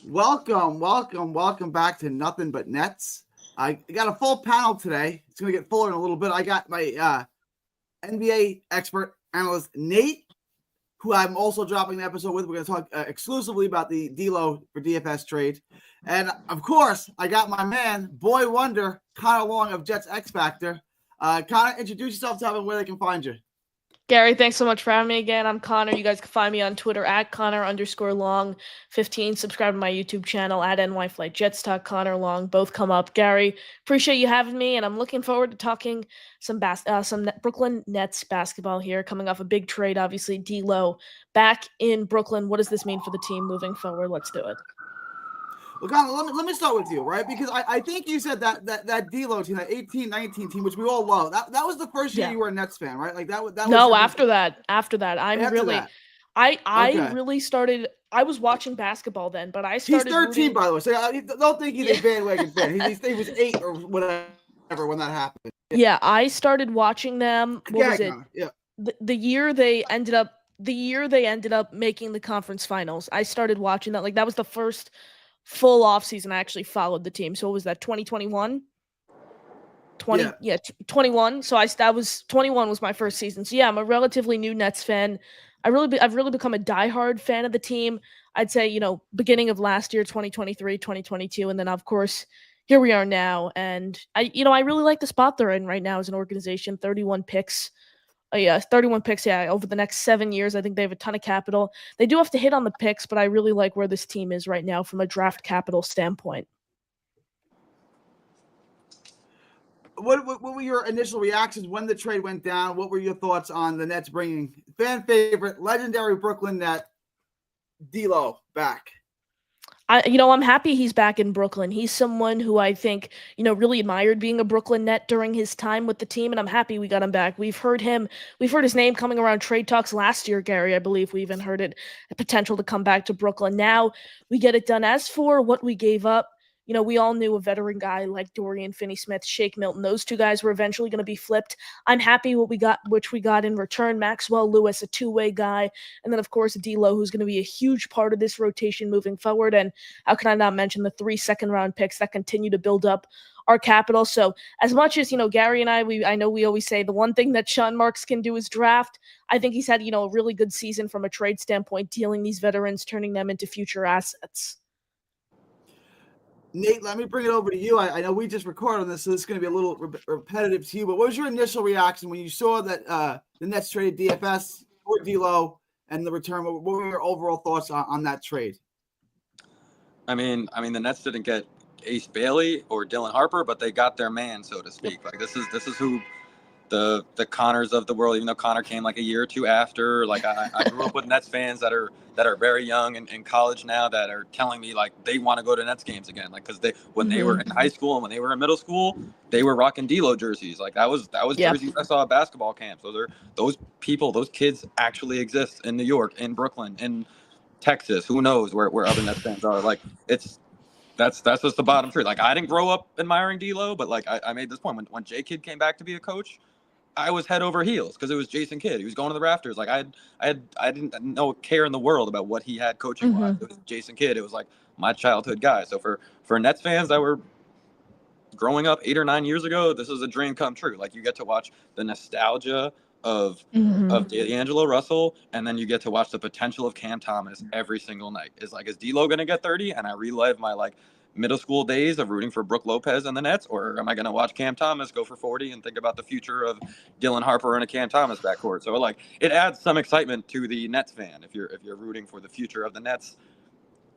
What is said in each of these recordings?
Welcome back to Nothing But Nets. I got a full panel today. It's going to get fuller in a little bit. I got my NBA expert analyst, Nate, who I'm also dropping the episode with. We're going to talk exclusively about the D'Lo for DFS trade. And, of course, I got my man, boy wonder, Connor Long of Jets X Factor. Connor, introduce yourself, tell them where they can find you. Gary, thanks so much for having me again. I'm Connor. You guys can find me on Twitter at Connor_Long15. Subscribe to my YouTube channel at NYFlightJets. Talk Connor Long. Both come up. Gary, appreciate you having me, and I'm looking forward to talking some Brooklyn Nets basketball here. Coming off a big trade, obviously, D'Lo back in Brooklyn. What does this mean for the team moving forward? Let's do it. Well, Connor, let me start with you, right? Because I think you said that D'Lo team, that 18-19 team, which we all love, that was the first year you were a Nets fan, right? Like that was no, your after that. I really started. I was watching basketball then, but I started. He's 13, by the way. So don't think he's a bandwagon fan. He was 8 or whatever when that happened. Yeah, I started watching them. What was it? Yeah. The year they ended up. The year they ended up making the conference finals. I started watching that. Like that was the first full off season I actually followed the team. So what was that? 2021. 21. So that was 21 was my first season. So yeah, I'm a relatively new Nets fan. I've really become a diehard fan of the team. I'd say, beginning of last year, 2023, 2022, and then of course here we are now. And I really like the spot they're in right now as an organization. 31 picks. 31 picks. Yeah, over the next 7 years, I think they have a ton of capital. They do have to hit on the picks, but I really like where this team is right now from a draft capital standpoint. What were your initial reactions when the trade went down? What were your thoughts on the Nets bringing fan favorite, legendary Brooklyn Net D'Lo back? I'm happy he's back in Brooklyn. He's someone who I think, really admired being a Brooklyn Net during his time with the team, and I'm happy we got him back. We've heard his name coming around trade talks last year, Gary. I believe we even heard it, a potential to come back to Brooklyn. Now we get it done. As for what we gave up, we all knew a veteran guy like Dorian Finney-Smith, Shake Milton. Those two guys were eventually going to be flipped. I'm happy which we got in return. Maxwell Lewis, a two-way guy, and then of course D'Lo, who's going to be a huge part of this rotation moving forward. And how can I not mention the 3 second-round picks that continue to build up our capital? So as much as Gary and I know we always say the one thing that Sean Marks can do is draft. I think he's had a really good season from a trade standpoint, dealing these veterans, turning them into future assets. Nate, let me bring it over to you. I know we just recorded on this, so this is going to be a little repetitive to you, but what was your initial reaction when you saw that the Nets traded DFS for D'Lo and the return? What were your overall thoughts on that trade? I mean, the Nets didn't get Ace Bailey or Dylan Harper, but they got their man, so to speak. Like this is who the Connors of the world. Even though Connor came like a year or two after. Like I grew up with Nets fans that are very young and in college now that are telling me like they want to go to Nets games again. Like because when they were in high school and when they were in middle school, they were rocking D'Lo jerseys. Like that was jerseys I saw at basketball camps. Those kids actually exist in New York, in Brooklyn, in Texas. Who knows where other Nets fans are? Like that's just the bottom truth. Like I didn't grow up admiring D'Lo, but like I made this point when J Kidd came back to be a coach, I was head over heels because it was Jason Kidd. He was going to the rafters. Like I didn't know care in the world about what he had coaching wise. It was Jason Kidd. It was like my childhood guy. So for Nets fans that were growing up 8 or 9 years ago, this is a dream come true. Like you get to watch the nostalgia of D'Angelo Russell, and then you get to watch the potential of Cam Thomas every single night. Is D'Lo going to get 30? And I relive my middle school days of rooting for Brook Lopez and the Nets, or am I going to watch Cam Thomas go for 40 and think about the future of Dylan Harper and a Cam Thomas backcourt? So it adds some excitement to the Nets fan if you're rooting for the future of the Nets.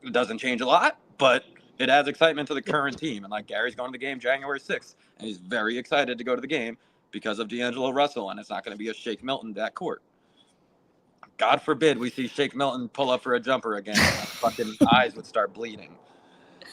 It doesn't change a lot, but it adds excitement to the current team. And Gary's going to the game January 6th, and he's very excited to go to the game because of D'Angelo Russell, and it's not going to be a Shake Milton backcourt. God forbid we see Shake Milton pull up for a jumper again. And my fucking eyes would start bleeding.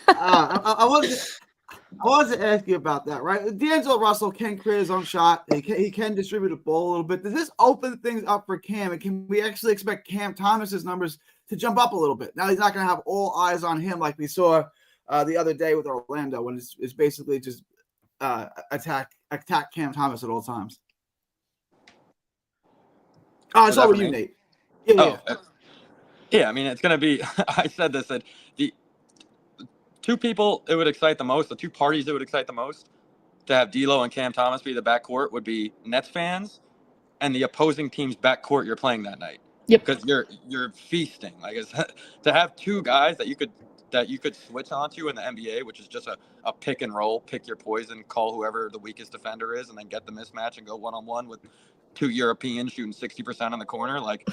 I wanted to ask you about that, right? D'Angelo Russell can create his own shot. He can distribute the ball a little bit. Does this open things up for Cam? And can we actually expect Cam Thomas's numbers to jump up a little bit? Now he's not going to have all eyes on him like we saw the other day with Orlando, when it's basically just attack Cam Thomas at all times. It's over you, Nate. Yeah. I mean, it's going to be. I said this that two people it would excite the most, the two parties it would excite the most to have D'Lo and Cam Thomas be the backcourt would be Nets fans and the opposing team's backcourt you're playing that night. Yep. Because you're feasting. Like to have two guys that you could switch onto in the NBA, which is just a pick and roll, pick your poison, call whoever the weakest defender is, and then get the mismatch and go 1-on-1 with two Europeans shooting 60% on the corner. Like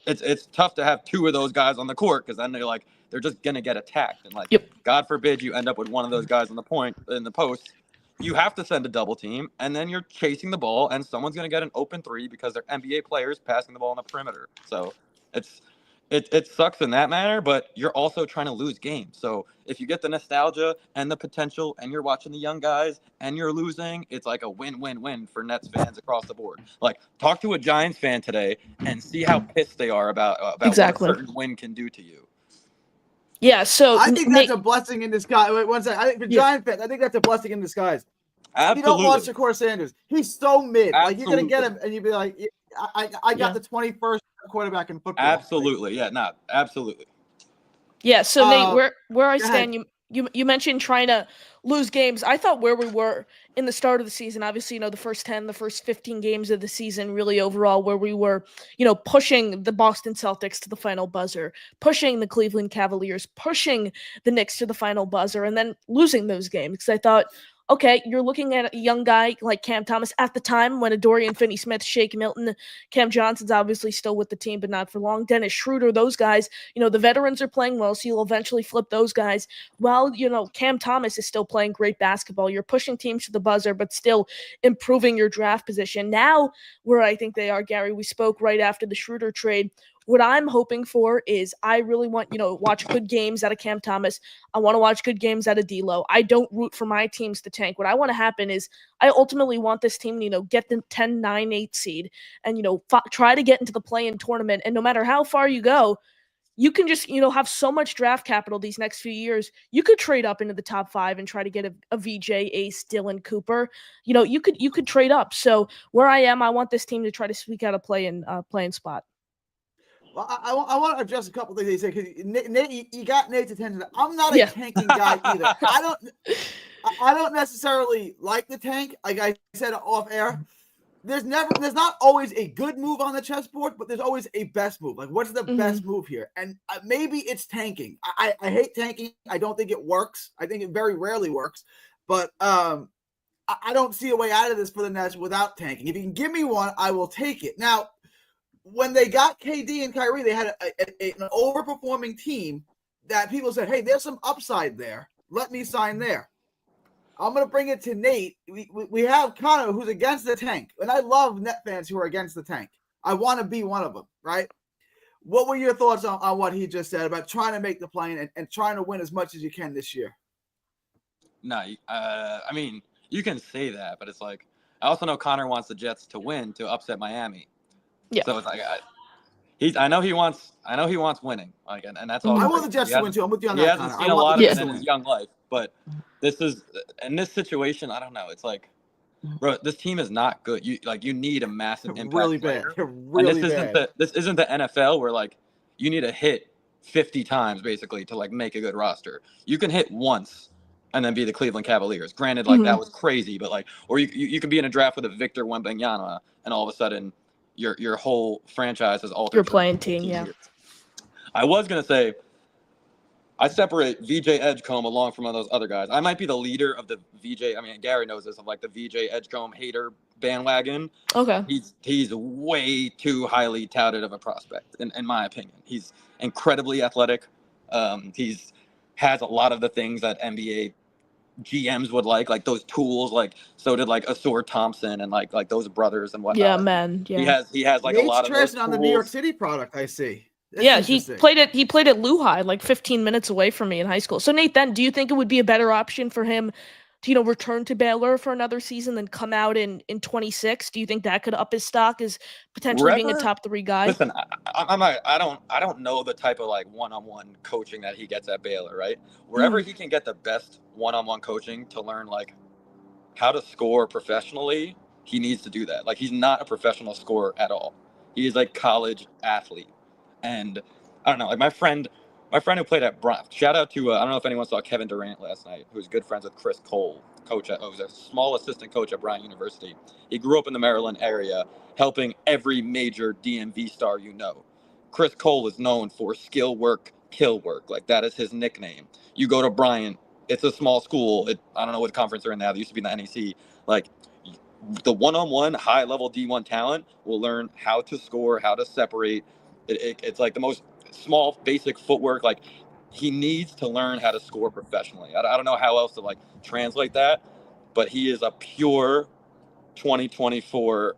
it's tough to have two of those guys on the court because then they're just gonna get attacked. And like God forbid you end up with one of those guys in the post. You have to send a double team, and then you're chasing the ball, and someone's going to get an open three because they're NBA players passing the ball on the perimeter. So it sucks in that manner, but you're also trying to lose games. So if you get the nostalgia and the potential, and you're watching the young guys, and you're losing, it's like a win-win-win for Nets fans across the board. Like, talk to a Giants fan today and see how pissed they are about Exactly. what a certain win can do to you. Yeah, so I think that's a blessing in disguise. Wait, one second. I think for Giant fans, I think that's a blessing in disguise. Absolutely. You don't watch Shakur Sanders. He's so mid. Absolutely. Like, you're gonna get him, and you'd be like, I got the 21st quarterback in football. Absolutely. Yeah, no, absolutely. Yeah, so Nate, where I stand, ahead. you mentioned trying to lose games. I thought where we were in the start of the season, obviously, the first 10, the first 15 games of the season, really overall, where we were, pushing the Boston Celtics to the final buzzer, pushing the Cleveland Cavaliers, pushing the Knicks to the final buzzer, and then losing those games. Because I thought, okay, you're looking at a young guy like Cam Thomas at the time when Dorian Finney-Smith, Shake Milton, Cam Johnson's obviously still with the team, but not for long. Dennis Schroeder, those guys, the veterans are playing well, so you'll eventually flip those guys. While, Cam Thomas is still playing great basketball. You're pushing teams to the buzzer, but still improving your draft position. Now, where I think they are, Gary, we spoke right after the Schroeder trade. What I'm hoping for is I really want, watch good games out of Cam Thomas. I want to watch good games out of D'Lo. I don't root for my teams to tank. What I want to happen is I ultimately want this team, get the 10, 9, 8 seed and, try to get into the play-in tournament. And no matter how far you go, you can just, have so much draft capital these next few years. You could trade up into the top 5 and try to get a VJ, Ace, Dylan, Cooper. You could trade up. So where I am, I want this team to try to squeak out a play-in spot. Well, I want to address a couple things they say because Nate, you got Nate's attention. I'm not a tanking guy either. I don't necessarily like the tank. Like I said off air, there's not always a good move on the chessboard, but there's always a best move. Like, what's the best move here? And maybe it's tanking. I hate tanking. I don't think it works. I think it very rarely works. But I don't see a way out of this for the Nets without tanking. If you can give me one, I will take it. Now, when they got KD and Kyrie, they had an overperforming team that people said, hey, there's some upside there. Let me sign there. I'm going to bring it to Nate. We have Connor, who's against the tank. And I love Net fans who are against the tank. I want to be one of them, right? What were your thoughts on what he just said about trying to make the play and trying to win as much as you can this year? No, I mean, you can say that, but it's like, I also know Connor wants the Jets to win to upset Miami. Yeah. So it's like I know he wants winning. Like, and that's all. I want the Jets to win too. I'm with you on that. He hasn't seen a lot of it in his young life, but this is in this situation. I don't know. It's like, bro, this team is not good. You need a massive impact. Really player. bad. Really bad. This isn't the NFL where like you need to hit 50 times basically to like make a good roster. You can hit once and then be the Cleveland Cavaliers. Granted, like that was crazy, but like, or you can be in a draft with a Victor Wembanyama and all of a sudden your whole franchise has altered. Your playing team, yeah. I was gonna say, I separate VJ Edgecombe along from those other guys. I might be the leader of the VJ. I mean, Gary knows this, of like the VJ Edgecombe hater bandwagon. Okay. He's way too highly touted of a prospect, in my opinion. He's incredibly athletic. He's has a lot of the things that NBA GMs would like those tools, like so did like Asur Thompson and like those brothers and whatnot. Yeah, man. Yeah. He has like Nate's a lot of those tools. on the New York City product, I see. That's he played at Lehigh, like 15 minutes away from me in high school. So Nate, then do you think it would be a better option for him to, return to Baylor for another season than come out in 26? Do you think that could up his stock as potentially being a top 3 guy? Listen, I don't know the type of like one-on-one coaching that he gets at Baylor, right? Wherever he can get the best one-on-one coaching to learn like how to score professionally, he needs to do that. Like, he's not a professional scorer at all. He is like college athlete. And I don't know, like my friend My friend who played at Brown. Shout out to I don't know if anyone saw Kevin Durant last night, who's good friends with Chris Cole, who's a small assistant coach at Bryant University. He grew up in the Maryland area, helping every major DMV star you know. Chris Cole is known for skill work, kill work. Like, that is his nickname. You go to Bryant, it's a small school. I don't know what conference they're in now. They used to be in the NEC. Like, the one-on-one high-level D1 talent will learn how to score, how to separate. It's like the most small, basic footwork. Like, he needs to learn how to score professionally. I don't know how else to like translate that, but he is a pure 2024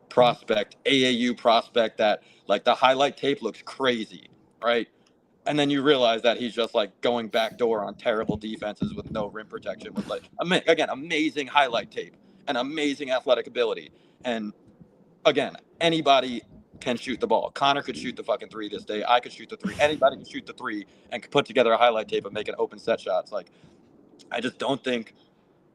prospect, AAU prospect that like the highlight tape looks crazy, right? And then you realize that he's just like going backdoor on terrible defenses with no rim protection, with like, again, amazing highlight tape and amazing athletic ability. And again, anybody can shoot the ball. Connor could shoot the fucking three this day. I could shoot the three. Anybody can shoot the three and could put together a highlight tape of making open set shots. Like, I just don't think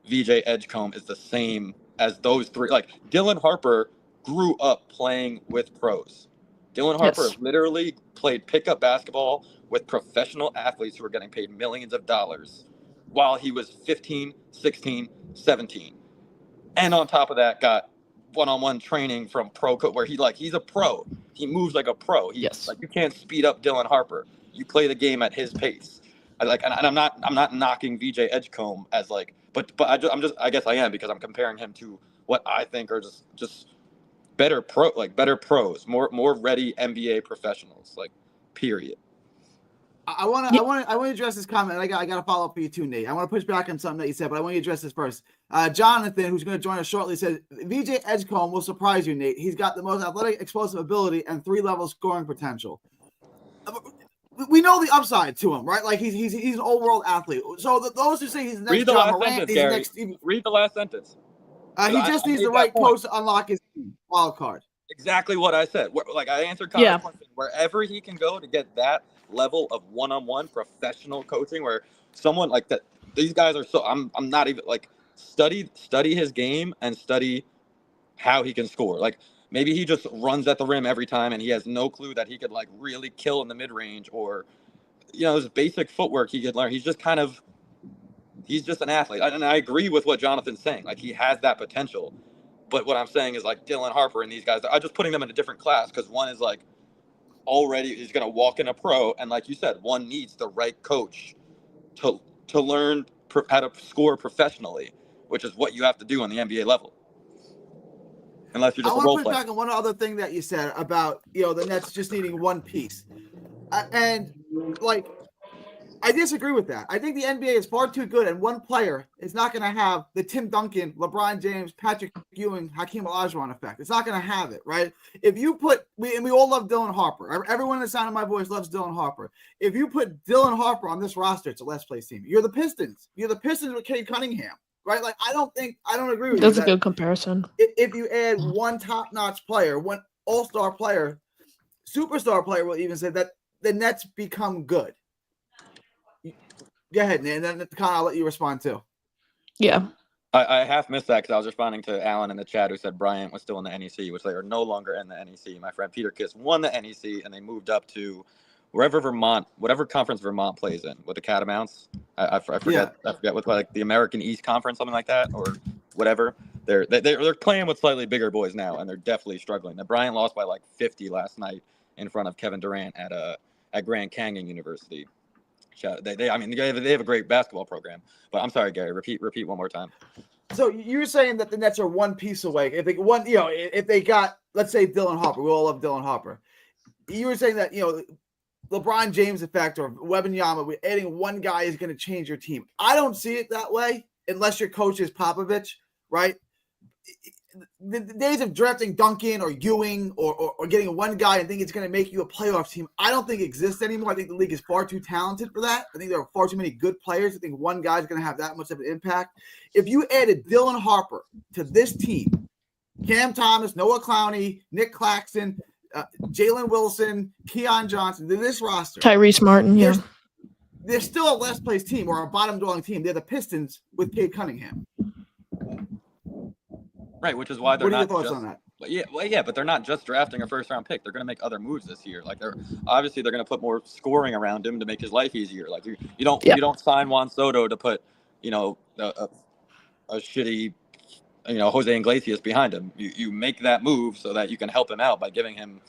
VJ Edgecombe is the same as those three. Like, Dylan Harper grew up playing with pros. Dylan Harper literally played pickup basketball with professional athletes who were getting paid millions of dollars while he was 15, 16, 17. And on top of that, got one-on-one training from where he's a pro. He moves like a pro. Like, you can't speed up Dylan Harper. You play the game at his pace. And I'm not knocking VJ Edgecombe as like, but I guess I am, because I'm comparing him to what I think are just better pros, more ready NBA professionals, like, period. I want to address this comment. I got to follow up for you too, Nate. I want to push back on something that you said, but I want you to address this first. Jonathan, who's going to join us shortly, said VJ Edgecombe will surprise you, Nate. He's got the most athletic, explosive ability and 3-level scoring potential. We know the upside to him, right? Like, he's an all-world athlete. So those who say he's the next John Morant, he's the next. Read the last sentence. He just needs the right coach to unlock his wild card. Exactly what I said. Like, I answered Connor's question. Wherever he can go to get that level of one-on-one professional coaching, where someone like that, these guys are so. I'm not even like study his game and study how he can score. Like, maybe he just runs at the rim every time and he has no clue that he could like really kill in the mid-range, or his basic footwork he could learn. He's just an athlete. And I agree with what Jonathan's saying. Like, he has that potential. But what I'm saying is, like, Dylan Harper and these guys, I'm just putting them in a different class, because one is like already he's going to walk in a pro, and like you said, one needs the right coach to learn how to score professionally, which is what you have to do on the NBA level. Unless you're just a role player. I want to push back on one other thing that you said about the Nets just needing one piece, and like, I disagree with that. I think the NBA is far too good, and one player is not going to have the Tim Duncan, LeBron James, Patrick Ewing, Hakeem Olajuwon effect. It's not going to have it, right? If you put, we all love Dylan Harper. Everyone in the sound of my voice loves Dylan Harper. If you put Dylan Harper on this roster, it's a last place team. You're the Pistons. You're the Pistons with Cade Cunningham, right? Like, I don't agree with you. That's a good comparison. If you add one top-notch player, one all-star player, superstar player, will even say that the Nets become good. Go ahead, and then Connor, I'll let you respond too. Yeah. I half missed that because I was responding to Alan in the chat, who said Bryant was still in the NEC, which they are no longer in the NEC. My friend Peter Kiss won the NEC, and they moved up to whatever conference Vermont plays in with the Catamounts. I forget what, like, the American East Conference, something like that, or whatever. They're playing with slightly bigger boys now, and they're definitely struggling. The Bryant lost by like 50 last night in front of Kevin Durant at Grand Canyon University. They have a great basketball program, but I'm sorry, Gary. Repeat one more time. So you're saying that the Nets are one piece away. If they got, let's say, Dylan Harper, we all love Dylan Harper. You were saying that LeBron James effect or Wembanyama, adding one guy is going to change your team. I don't see it that way unless your coach is Popovich, right? The days of drafting Duncan or Ewing or getting one guy and think it's going to make you a playoff team, I don't think exists anymore. I think the league is far too talented for that. I think there are far too many good players. I think one guy is going to have that much of an impact. If you added Dylan Harper to this team, Cam Thomas, Noah Clowney, Nick Claxton, Jalen Wilson, Keon Johnson, to this roster, Tyrese Martin, they're still a last place team or a bottom dwelling team. They're the Pistons with Cade Cunningham. Right, which is why they're what are not your thoughts just, on that? But they're not just drafting a first-round pick. They're going to make other moves this year. Like they're going to put more scoring around him to make his life easier. Like you don't sign Juan Soto to put a shitty Jose Iglesias behind him. You make that move so that you can help him out by giving him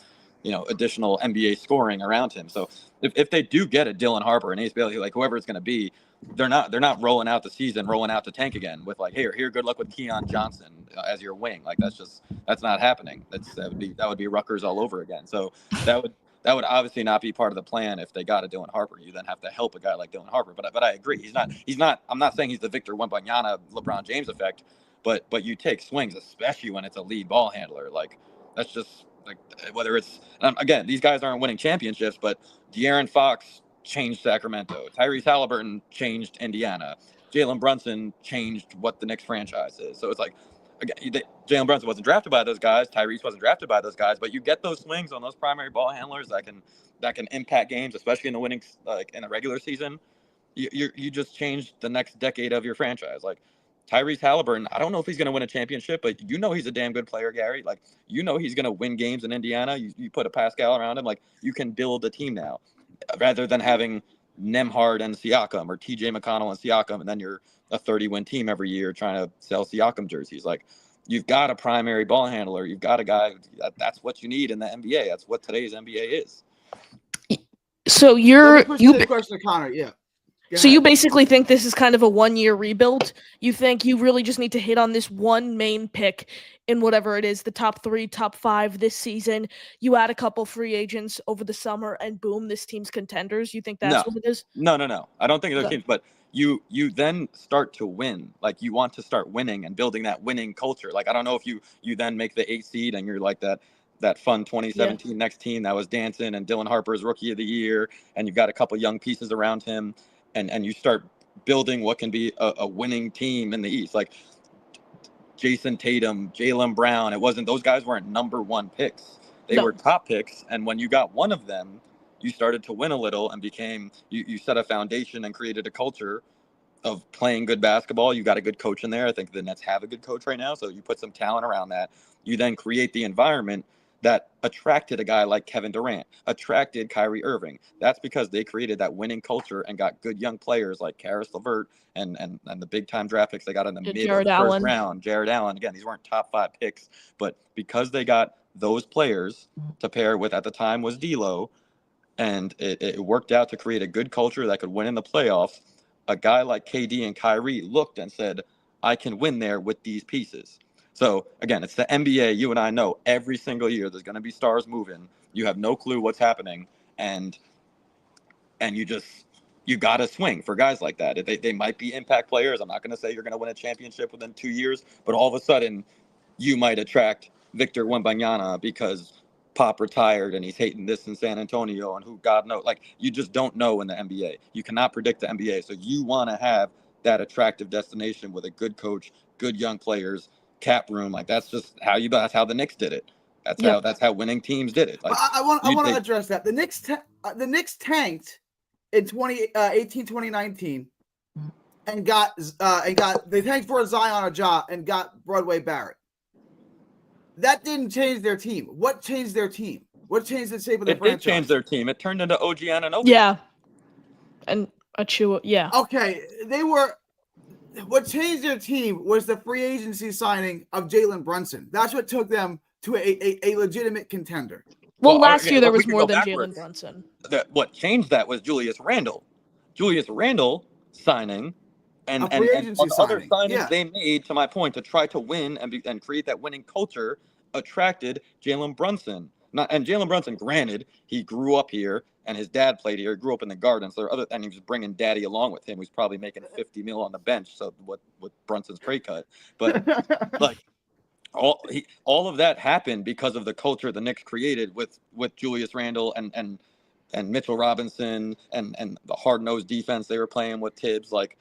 additional NBA scoring around him. So if they do get a Dylan Harper and Ace Bailey, like whoever it's going to be, they're not rolling out the season, rolling out the tank again with like, here, good luck with Keon Johnson as your wing. Like that's not happening. That would be Rutgers all over again. So that would obviously not be part of the plan if they got a Dylan Harper. You then have to help a guy like Dylan Harper. But I agree, he's not. I'm not saying he's the Victor Wembanyama, LeBron James effect, but you take swings, especially when it's a lead ball handler. Like that's just like whether it's again, these guys aren't winning championships, but De'Aaron Fox changed Sacramento. Tyrese Halliburton changed Indiana. Jalen Brunson changed what the Knicks franchise is. So it's like, again, Jalen Brunson wasn't drafted by those guys. Tyrese wasn't drafted by those guys. But you get those swings on those primary ball handlers that can impact games, especially in the winning, like in the regular season. You just changed the next decade of your franchise. Like Tyrese Halliburton, I don't know if he's going to win a championship, but he's a damn good player, Gary. Like he's going to win games in Indiana. You put a Pascal around him, like you can build a team now, rather than having Nembhard and Siakam or TJ McConnell and Siakam, and then you're a 30-win team every year trying to sell Siakam jerseys. Like you've got a primary ball handler. You've got a guy that's what you need in the NBA. That's what today's NBA is. So the question to Connor, yeah. So you basically think this is kind of a one-year rebuild? You think you really just need to hit on this one main pick in whatever it is, the top 3, top 5 this season. You add a couple free agents over the summer, and boom, this team's contenders. You think that's what it is? No. I don't think those teams, but you then start to win. Like you want to start winning and building that winning culture. Like I don't know if you then make the 8th seed and you're like that fun 2017 next team that was dancing and Dylan Harper's rookie of the year, and you've got a couple young pieces around him. And you start building what can be a winning team in the East, like Jason Tatum, Jaylen Brown. Those guys weren't number 1 picks. They were top picks. And when you got one of them, you started to win a little and you set a foundation and created a culture of playing good basketball. You got a good coach in there. I think the Nets have a good coach right now. So you put some talent around that. You then create the environment that attracted a guy like Kevin Durant, attracted Kyrie Irving. That's because they created that winning culture and got good young players like Karis LeVert and the big time draft picks they got in the mid of the first round. Jared Allen. Again, these weren't top 5 picks, but because they got those players to pair with at the time was D'Lo, and it worked out to create a good culture that could win in the playoffs. A guy like KD and Kyrie looked and said, I can win there with these pieces. So, again, it's the NBA. You and I know every single year there's going to be stars moving. You have no clue what's happening, and you got to swing for guys like that. They might be impact players. I'm not going to say you're going to win a championship within 2 years, but all of a sudden you might attract Victor Wembanyama because Pop retired and he's hating this in San Antonio and who God knows. Like, you just don't know in the NBA. You cannot predict the NBA. So you want to have that attractive destination with a good coach, good young players, cap room. Like that's how the Knicks did it. That's how winning teams did it. Like, I want to address that. The Knicks tanked in 2018, 2019 and they tanked for Zion Ajah and got Broadway Barrett. That didn't change their team. What changed their team? What changed the shape of the franchise? It did change their team. It turned into OG Anunoby. Yeah. And Achua, yeah. Okay, what changed their team was the free agency signing of Jalen Brunson. That's what took them to a legitimate contender. Well, last year there was more than Jalen Brunson. What changed that was Julius Randle. Julius Randle signing and other signings they made, to my point, to try to win and create that winning culture, attracted Jalen Brunson. And Jalen Brunson, granted, he grew up here and his dad played here. He grew up in the Garden, and he was bringing daddy along with him. He was probably making $50 million on the bench. So with Brunson's pay cut, but like all of that happened because of the culture the Knicks created with Julius Randle and Mitchell Robinson and the hard-nosed defense they were playing with Tibbs. Like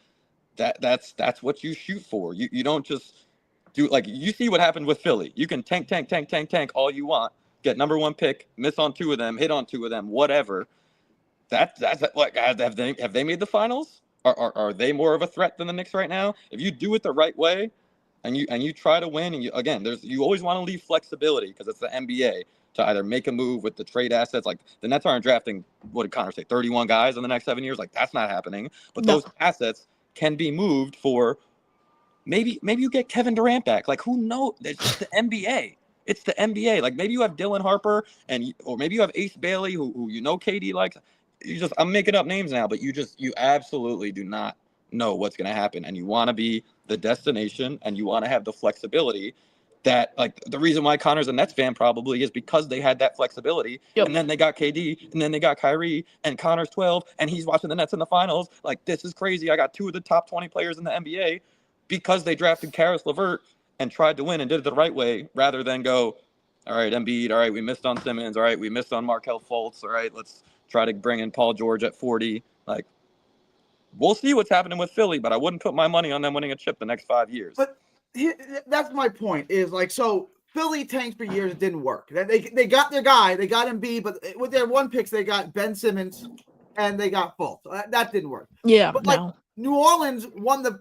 that's what you shoot for. You don't just do, like, you see what happened with Philly. You can tank all you want, get number 1 pick, miss on 2 of them, hit on 2 of them, whatever. That's like, have they made the finals? Are they more of a threat than the Knicks right now? If you do it the right way, and you try to win, and you always want to leave flexibility because it's the NBA to either make a move with the trade assets. Like the Nets aren't drafting, what did Connor say, 31 guys in the next 7 years? Like that's not happening. But No. those assets can be moved for maybe you get Kevin Durant back. Like who knows? It's just the NBA. It's the NBA. Like maybe you have Dylan Harper or maybe you have Ace Bailey who KD likes. I'm making up names now, but you absolutely do not know what's going to happen, and you want to be the destination, and you want to have the flexibility. That like the reason why Connor's a Nets fan probably is because they had that flexibility, and then they got KD, and then they got Kyrie, and Connor's 12, and he's watching the Nets in the finals. Like this is crazy. I got 2 of the top 20 players in the NBA because they drafted Karis LeVert and tried to win and did it the right way, rather than go, all right, Embiid, all right, we missed on Simmons, all right, we missed on Markelle Fultz, all right, let's try to bring in Paul George at 40. Like, we'll see what's happening with Philly, but I wouldn't put my money on them winning a chip the next 5 years. But that's my point. Is like, so Philly tanked for years, it didn't work. They got their guy, they got Embiid, but with their 1 picks, they got Ben Simmons and they got Fultz. That didn't work. Yeah, but like New Orleans won the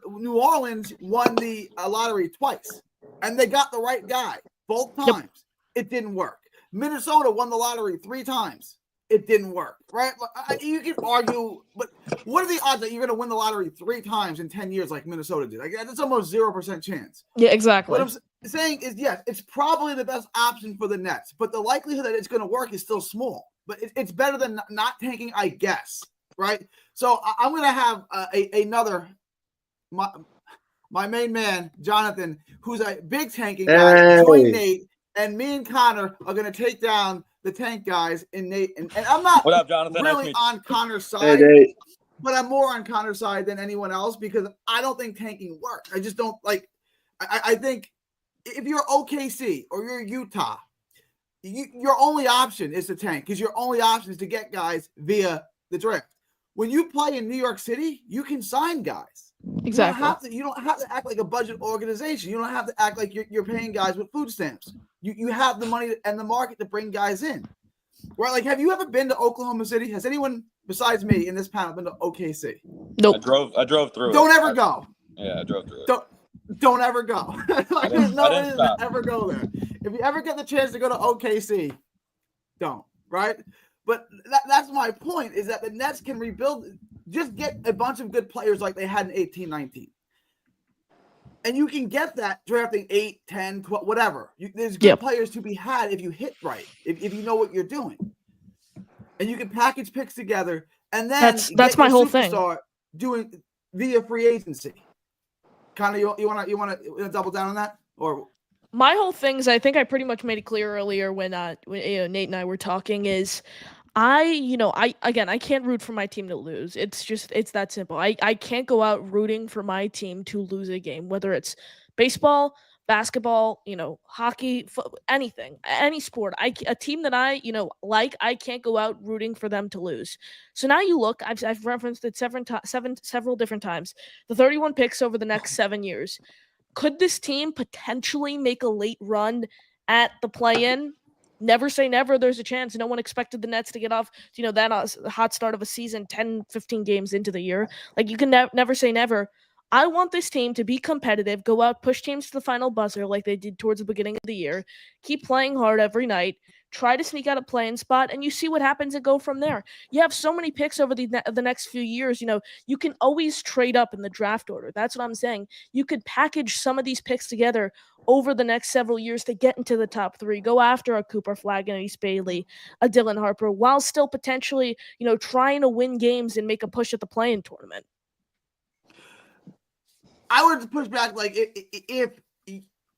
lottery twice, and they got the right guy both times. Yep. It didn't work. Minnesota won the lottery 3 times. It didn't work, right? You can argue, but what are the odds that you're going to win the lottery 3 times in 10 years like Minnesota did? Like that's almost 0% chance. Yeah, exactly. What I'm saying is, yes, it's probably the best option for the Nets, but the likelihood that it's going to work is still small. But it's better than not tanking, I guess, right? So I'm going to have another my main man, Jonathan, who's a big tanking guy, join Nate, and me and Connor are going to take down the tank guys in Nate. And I'm not what up, Jonathan? really on Connor's side, but I'm more on Connor's side than anyone else because I don't think tanking works. I just don't like I think if you're OKC or you're Utah, your only option is to tank because your only option is to get guys via the draft. When you play in New York City, you can sign guys. Exactly. You don't have to act like a budget organization. You don't have to act like you're paying guys with food stamps. You have the money and the market to bring guys in. Right? Like, have you ever been to Oklahoma City? Has anyone besides me in this panel been to OKC? Nope. I drove through. Don't ever go. Yeah, I drove through. Don't ever go. Like, there's no reason to ever go there. If you ever get the chance to go to OKC, don't. Right? But that's my point, is that the Nets can rebuild. Just get a bunch of good players like they had in 18-19. And you can get that drafting 8, 10, 12, whatever. There's good players to be had if you hit right, if you know what you're doing. And you can package picks together, and then that's my whole thing. Doing via free agency. Kind of, you want to double down on that, or? My whole thing is, I think I pretty much made it clear earlier when Nate and I were talking, is I can't root for my team to lose. It's that simple. I can't go out rooting for my team to lose a game, whether it's baseball, basketball, hockey, anything, any sport. A team that I can't go out rooting for them to lose. So now you look, I've referenced it several different times. The 31 picks over the next 7 years. Could this team potentially make a late run at the play-in? Never say never. There's a chance. No one expected the Nets to get off, that hot start of a season 10, 15 games into the year. Like, you can never say never. I want this team to be competitive, go out, push teams to the final buzzer like they did towards the beginning of the year, keep playing hard every night, try to sneak out a play-in spot, and you see what happens and go from there. You have so many picks over the next few years. You can always trade up in the draft order. That's what I'm saying. You could package some of these picks together over the next several years to get into the top 3, go after a Cooper Flagg and Ace Bailey, a Dylan Harper, while still potentially, trying to win games and make a push at the play-in tournament. I would push back, like, if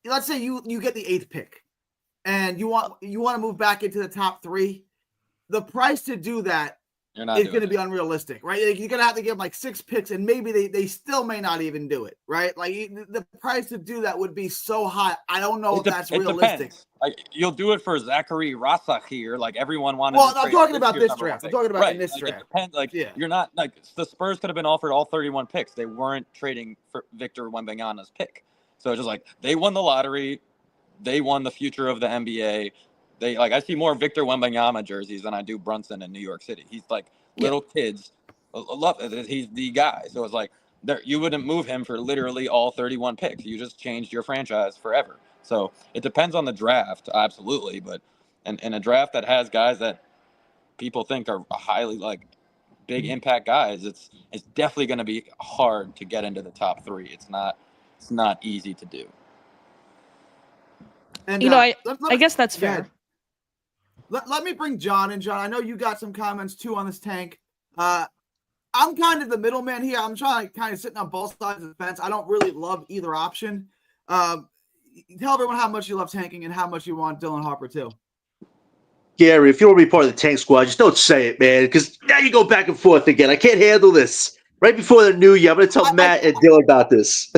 let's say you get the 8th pick and you want to move back into the top 3, the price to do that is going to be unrealistic, right? Like, you're going to have to give them like 6 picks, and maybe they still may not even do it, right? Like, the price to do that would be so high. I don't know if that's realistic. Like, you'll do it for Zachary Rasak here. Like, everyone wanted. Well, I'm talking about this draft. I'm talking about in this draft. It depends. Like, you're not like the Spurs could have been offered all 31 picks. They weren't trading for Victor Wembanyama's pick. So it's just like they won the lottery. They won the future of the NBA. I see more Victor Wembanyama jerseys than I do Brunson in New York City. He's like little kids love it. He's the guy. So it's like you wouldn't move him for literally all 31 picks. You just changed your franchise forever. So it depends on the draft, absolutely. But in a draft that has guys that people think are highly like big impact guys, it's definitely going to be hard to get into the top 3. It's not easy to do. And I guess that's go ahead. fair. Let me bring John in. John, I know you got some comments too on this tank. I'm kind of the middleman here. I'm trying to kind of sitting on both sides of the fence. I don't really love either option. Tell everyone how much you love tanking and how much you want Dylan Harper too. Gary, if you want to be part of the tank squad, just don't say it, man, because now you go back and forth again. I can't handle this. Right before the new year, I'm going to tell Matt and Dylan about this.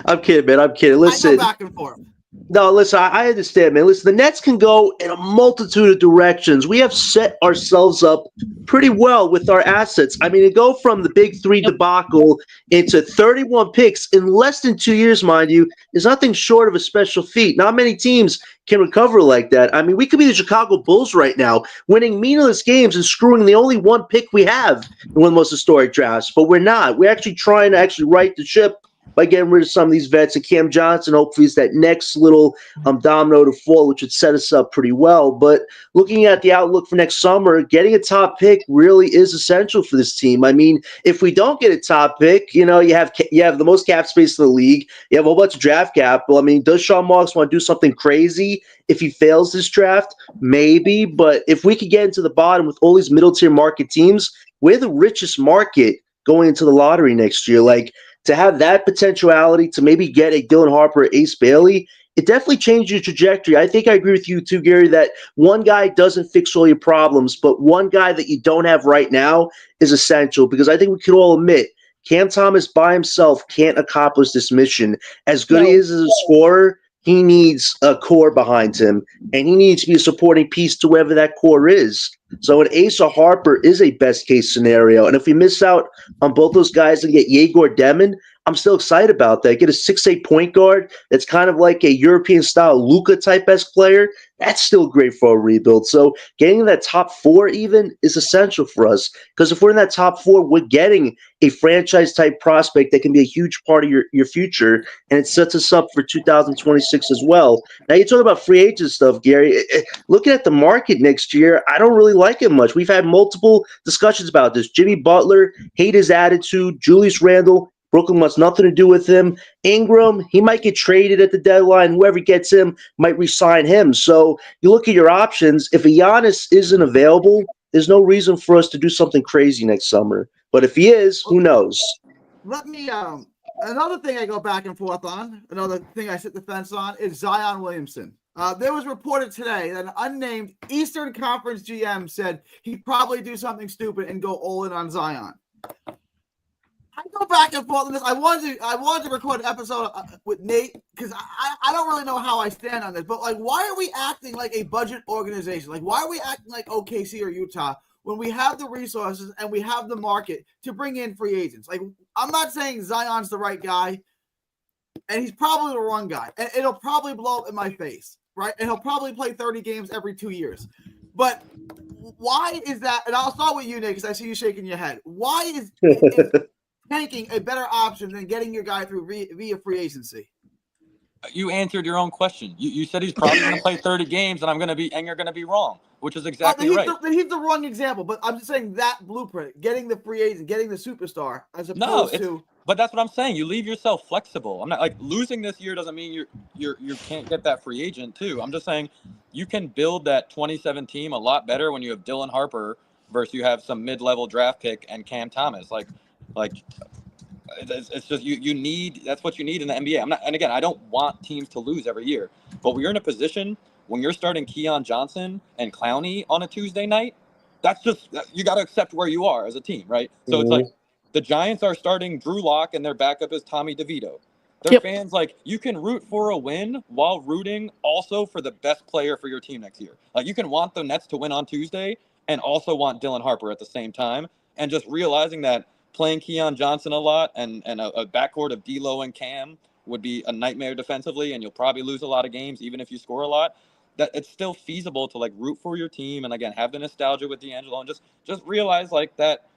I'm kidding, man. I'm kidding. Listen. I go back and forth. No, listen, I understand, man. Listen, the Nets can go in a multitude of directions. We have set ourselves up pretty well with our assets. I mean, to go from the big 3 debacle into 31 picks in less than 2 years, mind you, is nothing short of a special feat. Not many teams can recover like that. I mean, we could be the Chicago Bulls right now, winning meaningless games and screwing the only 1 pick we have in one of the most historic drafts. But we're not. We're actually trying to right the ship by getting rid of some of these vets. And Cam Johnson, hopefully, is that next little domino to fall, which would set us up pretty well. But looking at the outlook for next summer, getting a top pick really is essential for this team. I mean, if we don't get a top pick, you have the most cap space in the league. You have a whole bunch of draft capital. I mean, does Sean Marks want to do something crazy if he fails this draft? Maybe. But if we could get into the bottom with all these middle-tier market teams, we're the richest market going into the lottery next year. Like, to have that potentiality to maybe get a Dylan Harper, Ace Bailey, it definitely changed your trajectory. I think I agree with you too, Gary, that one guy doesn't fix all your problems, but one guy that you don't have right now is essential, because I think we can all admit Cam Thomas by himself can't accomplish this mission. As good as he is as a scorer, he needs a core behind him, and he needs to be a supporting piece to wherever that core is. So an Ace or Harper is a best-case scenario. And if we miss out on both those guys and get Yegor Demon, I'm still excited about that. Get a 6'8" point guard that's kind of like a European-style Luka-type-esque player. That's still great for a rebuild. So getting that top 4 even is essential for us, because if we're in that top 4, we're getting a franchise-type prospect that can be a huge part of your future, and it sets us up for 2026 as well. Now, you talk about free agent stuff, Gary. Looking at the market next year, I don't really like it much. We've had multiple discussions about this. Jimmy Butler, hate his attitude. Julius Randle, Brooklyn wants nothing to do with him. Ingram, he might get traded at the deadline. Whoever gets him might re-sign him. So you look at your options. If a Giannis isn't available, there's no reason for us to do something crazy next summer. But if he is, who knows? Let me another thing I go back and forth on, another thing I sit the fence on, is Zion Williamson. There was reported today that an unnamed Eastern Conference GM said he'd probably do something stupid and go all in on Zion. I go back and forth on this. I wanted to record an episode with Nate, because I don't really know how I stand on this. But like, why are we acting like a budget organization? Like, why are we acting like OKC or Utah when we have the resources and we have the market to bring in free agents? Like, I'm not saying Zion's the right guy, and he's probably the wrong guy, and it'll probably blow up in my face, right? And he'll probably play 30 games every 2 years. But why is that? And I'll start with you, Nick, because I see you shaking your head. Why is tanking a better option than getting your guy through via free agency? You answered your own question. You said he's probably going to play 30 games, and you're going to be wrong, which is exactly right. He's the wrong example, but I'm just saying that blueprint, getting the free agent, getting the superstar, as opposed to. But that's what I'm saying. You leave yourself flexible. I'm not like losing this year doesn't mean you can't get that free agent too. I'm just saying you can build that 27 team a lot better when you have Dylan Harper versus you have some mid-level draft pick and Cam Thomas. Like it's just you need, that's what you need in the NBA. And again, I don't want teams to lose every year, but when you're in a position when you're starting Keon Johnson and Clowney on a Tuesday night, that's just, you got to accept where you are as a team, right? So it's like the Giants are starting Drew Lock and their backup is Tommy DeVito. Their fans, like, you can root for a win while rooting also for the best player for your team next year. Like, you can want the Nets to win on Tuesday and also want Dylan Harper at the same time, and just realizing that playing Keon Johnson a lot and a backcourt of D'Lo and Cam would be a nightmare defensively, and you'll probably lose a lot of games even if you score a lot. That it's still feasible to like root for your team and again have the nostalgia with D'Angelo and just realize like that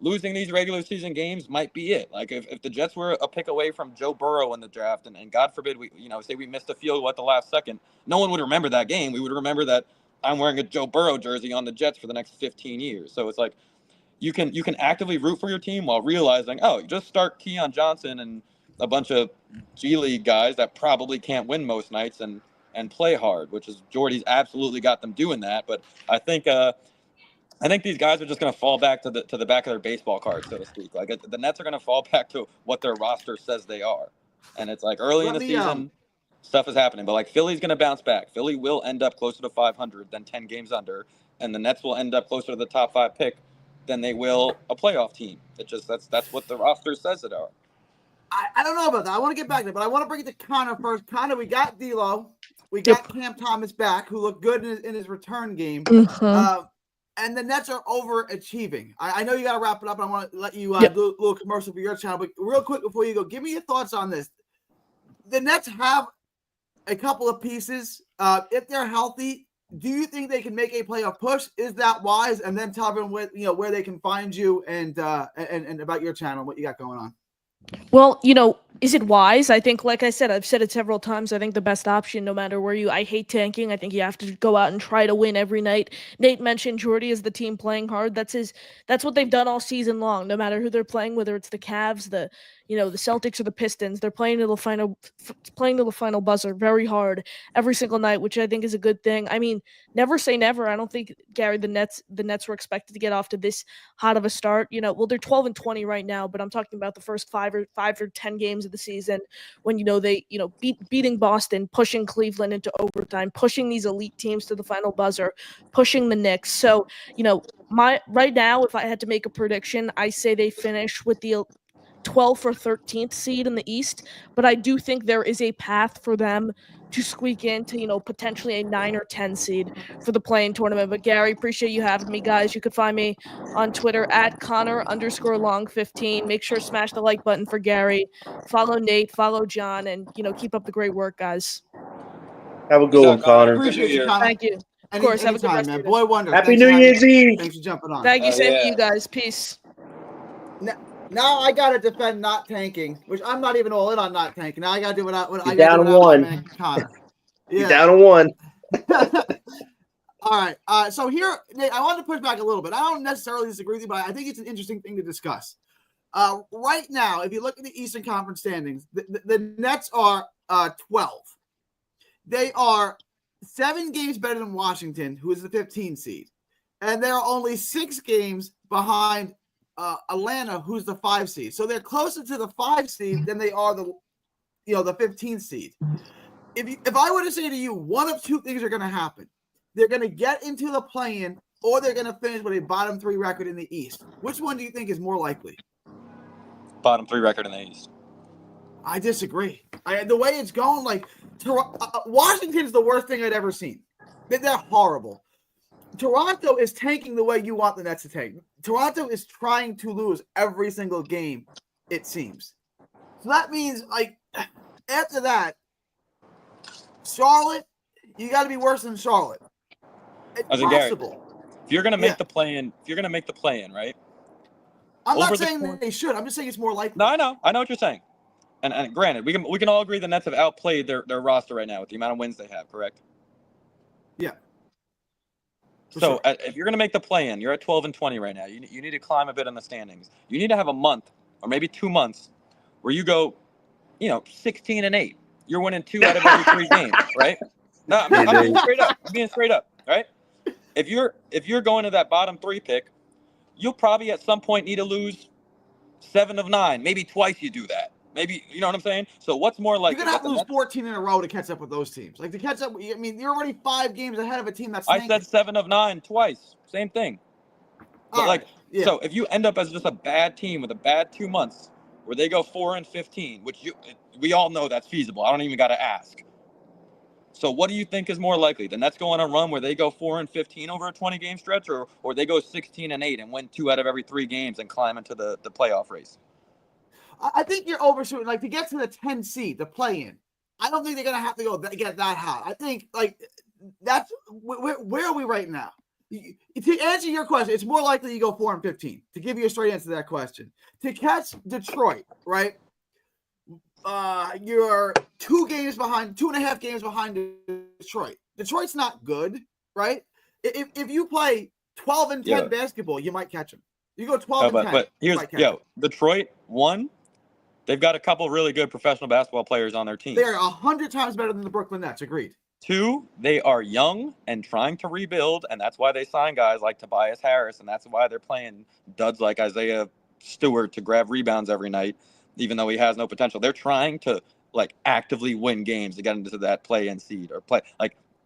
losing these regular season games might be it. Like if the Jets were a pick away from Joe Burrow in the draft, and God forbid we, say we missed a field goal at the last second, no one would remember that game. We would remember that I'm wearing a Joe Burrow jersey on the Jets for the next 15 years. So it's like you can actively root for your team while realizing, oh, you just start Keon Johnson and a bunch of G League guys that probably can't win most nights and play hard, which is Jordy's absolutely got them doing that. But I think these guys are just going to fall back to the back of their baseball card, so to speak. Like the Nets are going to fall back to what their roster says they are, and it's like early in the season, stuff is happening. But like Philly's going to bounce back. Philly will end up closer to 500 than 10 games under, and the Nets will end up closer to the top 5 pick than they will a playoff team. It just that's what the roster says it are. I don't know about that. I want to get back to it, but I want to bring it to Connor first. Connor, we got D'Lo. We got Cam Thomas back, who looked good in his return game. Mhm. And the Nets are overachieving. I know you got to wrap it up. I want to let you do a little commercial for your channel. But real quick before you go, give me your thoughts on this. The Nets have a couple of pieces. If they're healthy, do you think they can make a playoff push? Is that wise? And then tell them where they can find you and about your channel, what you got going on. Well, is it wise? I think, like I said, I've said it several times. I think the best option, no matter where I hate tanking. I think you have to go out and try to win every night. Nate mentioned Jordy as the team playing hard. That's what they've done all season long. No matter who they're playing, whether it's the Cavs, the Celtics or the Pistons, they're playing to the final buzzer very hard every single night, which I think is a good thing. I mean, never say never. I don't think, Gary, the Nets were expected to get off to this hot of a start. Well, they're 12-20 right now, but I'm talking about the first 5 or 10 games of the season when they beating Boston, pushing Cleveland into overtime, pushing these elite teams to the final buzzer, pushing the Knicks. So right now, if I had to make a prediction, I say they finish with the 12th or 13th seed in the East, but I do think there is a path for them to squeak into, potentially a 9 or 10 seed for the play-in tournament. But Gary, appreciate you having me, guys. You could find me on Twitter at Connor_long15. Make sure to smash the like button for Gary. Follow Nate, follow John, and keep up the great work, guys. Have a good one, Connor. Appreciate you, Connor. Thank you. Of course, have a good rest man. of your day. Boy wonder. Happy New Year's Eve. Thanks for jumping on. Thank you, same to you guys. Peace. Now I got to defend not tanking, which I'm not even all in on not tanking. Now I got to do what I got to do. Down 1. Connor. Yeah. Down 1. All right. So here, Nate, I wanted to push back a little bit. I don't necessarily disagree with you, but I think it's an interesting thing to discuss. Right now, if you look at the Eastern Conference standings, the Nets are 12. They are 7 games better than Washington, who is the 15 seed. And they're only 6 games behind Atlanta, who's the 5 seed. So they're closer to the 5 seed than they are the 15th seed. If I were to say to you, one of 2 things are going to happen. They're going to get into the play-in, or they're going to finish with a bottom 3 record in the East. Which one do you think is more likely? Bottom 3 record in the East. I disagree. The way it's going, like Washington's the worst thing I'd ever seen. They're horrible. Toronto is tanking the way you want the Nets to tank. Toronto is trying to lose every single game, it seems. So that means, like, after that, Charlotte, you got to be worse than Charlotte. It's possible. Gary, if you're going to make the play-in, right? I'm not saying that they should. I'm just saying it's more likely. No, I know what you're saying. And granted, we can all agree the Nets have outplayed their roster right now with the amount of wins they have, correct? Yeah. So if you're going to make the play-in, you're at 12-20 right now. You need to climb a bit in the standings. You need to have a month or maybe 2 months where you go, 16-8. You're winning 2 out of every 3 games, right? No, I'm being straight up. I'm being straight up, right? If you're going to that bottom 3 pick, you'll probably at some point need to lose 7 of 9. Maybe twice you do that. Maybe, you know what I'm saying? So what's more likely? You're going to have to lose 14 in a row to catch up with those teams. Like, to catch up, I mean, you're already 5 games ahead of a team that's I said 7 of 9 twice. Same thing. But so if you end up as just a bad team with a bad 2 months where they go 4-15, which we all know that's feasible. I don't even got to ask. So what do you think is more likely? The Nets go on a run where they go 4-15 over a 20-game stretch, or they go 16-8 and win 2 out of every 3 games and climb into the playoff race? I think you're overshooting. Like, to get to the 10 seed, the play-in, I don't think they're going to have to get that hot. I think, like, that's where are we right now? To answer your question, it's more likely you go 4-15. To give you a straight answer to that question, to catch Detroit, right? You're 2.5 games behind Detroit. Detroit's not good, right? If you play 12-10 basketball, you might catch them. You go 12-10. But here's Detroit, one, they've got a couple really good professional basketball players on their team. They are 100 times better than the Brooklyn Nets. Agreed. Two, they are young and trying to rebuild, and that's why they sign guys like Tobias Harris, and that's why they're playing duds like Isaiah Stewart to grab rebounds every night, even though he has no potential. They're trying to actively win games to get into that play-in seed or play.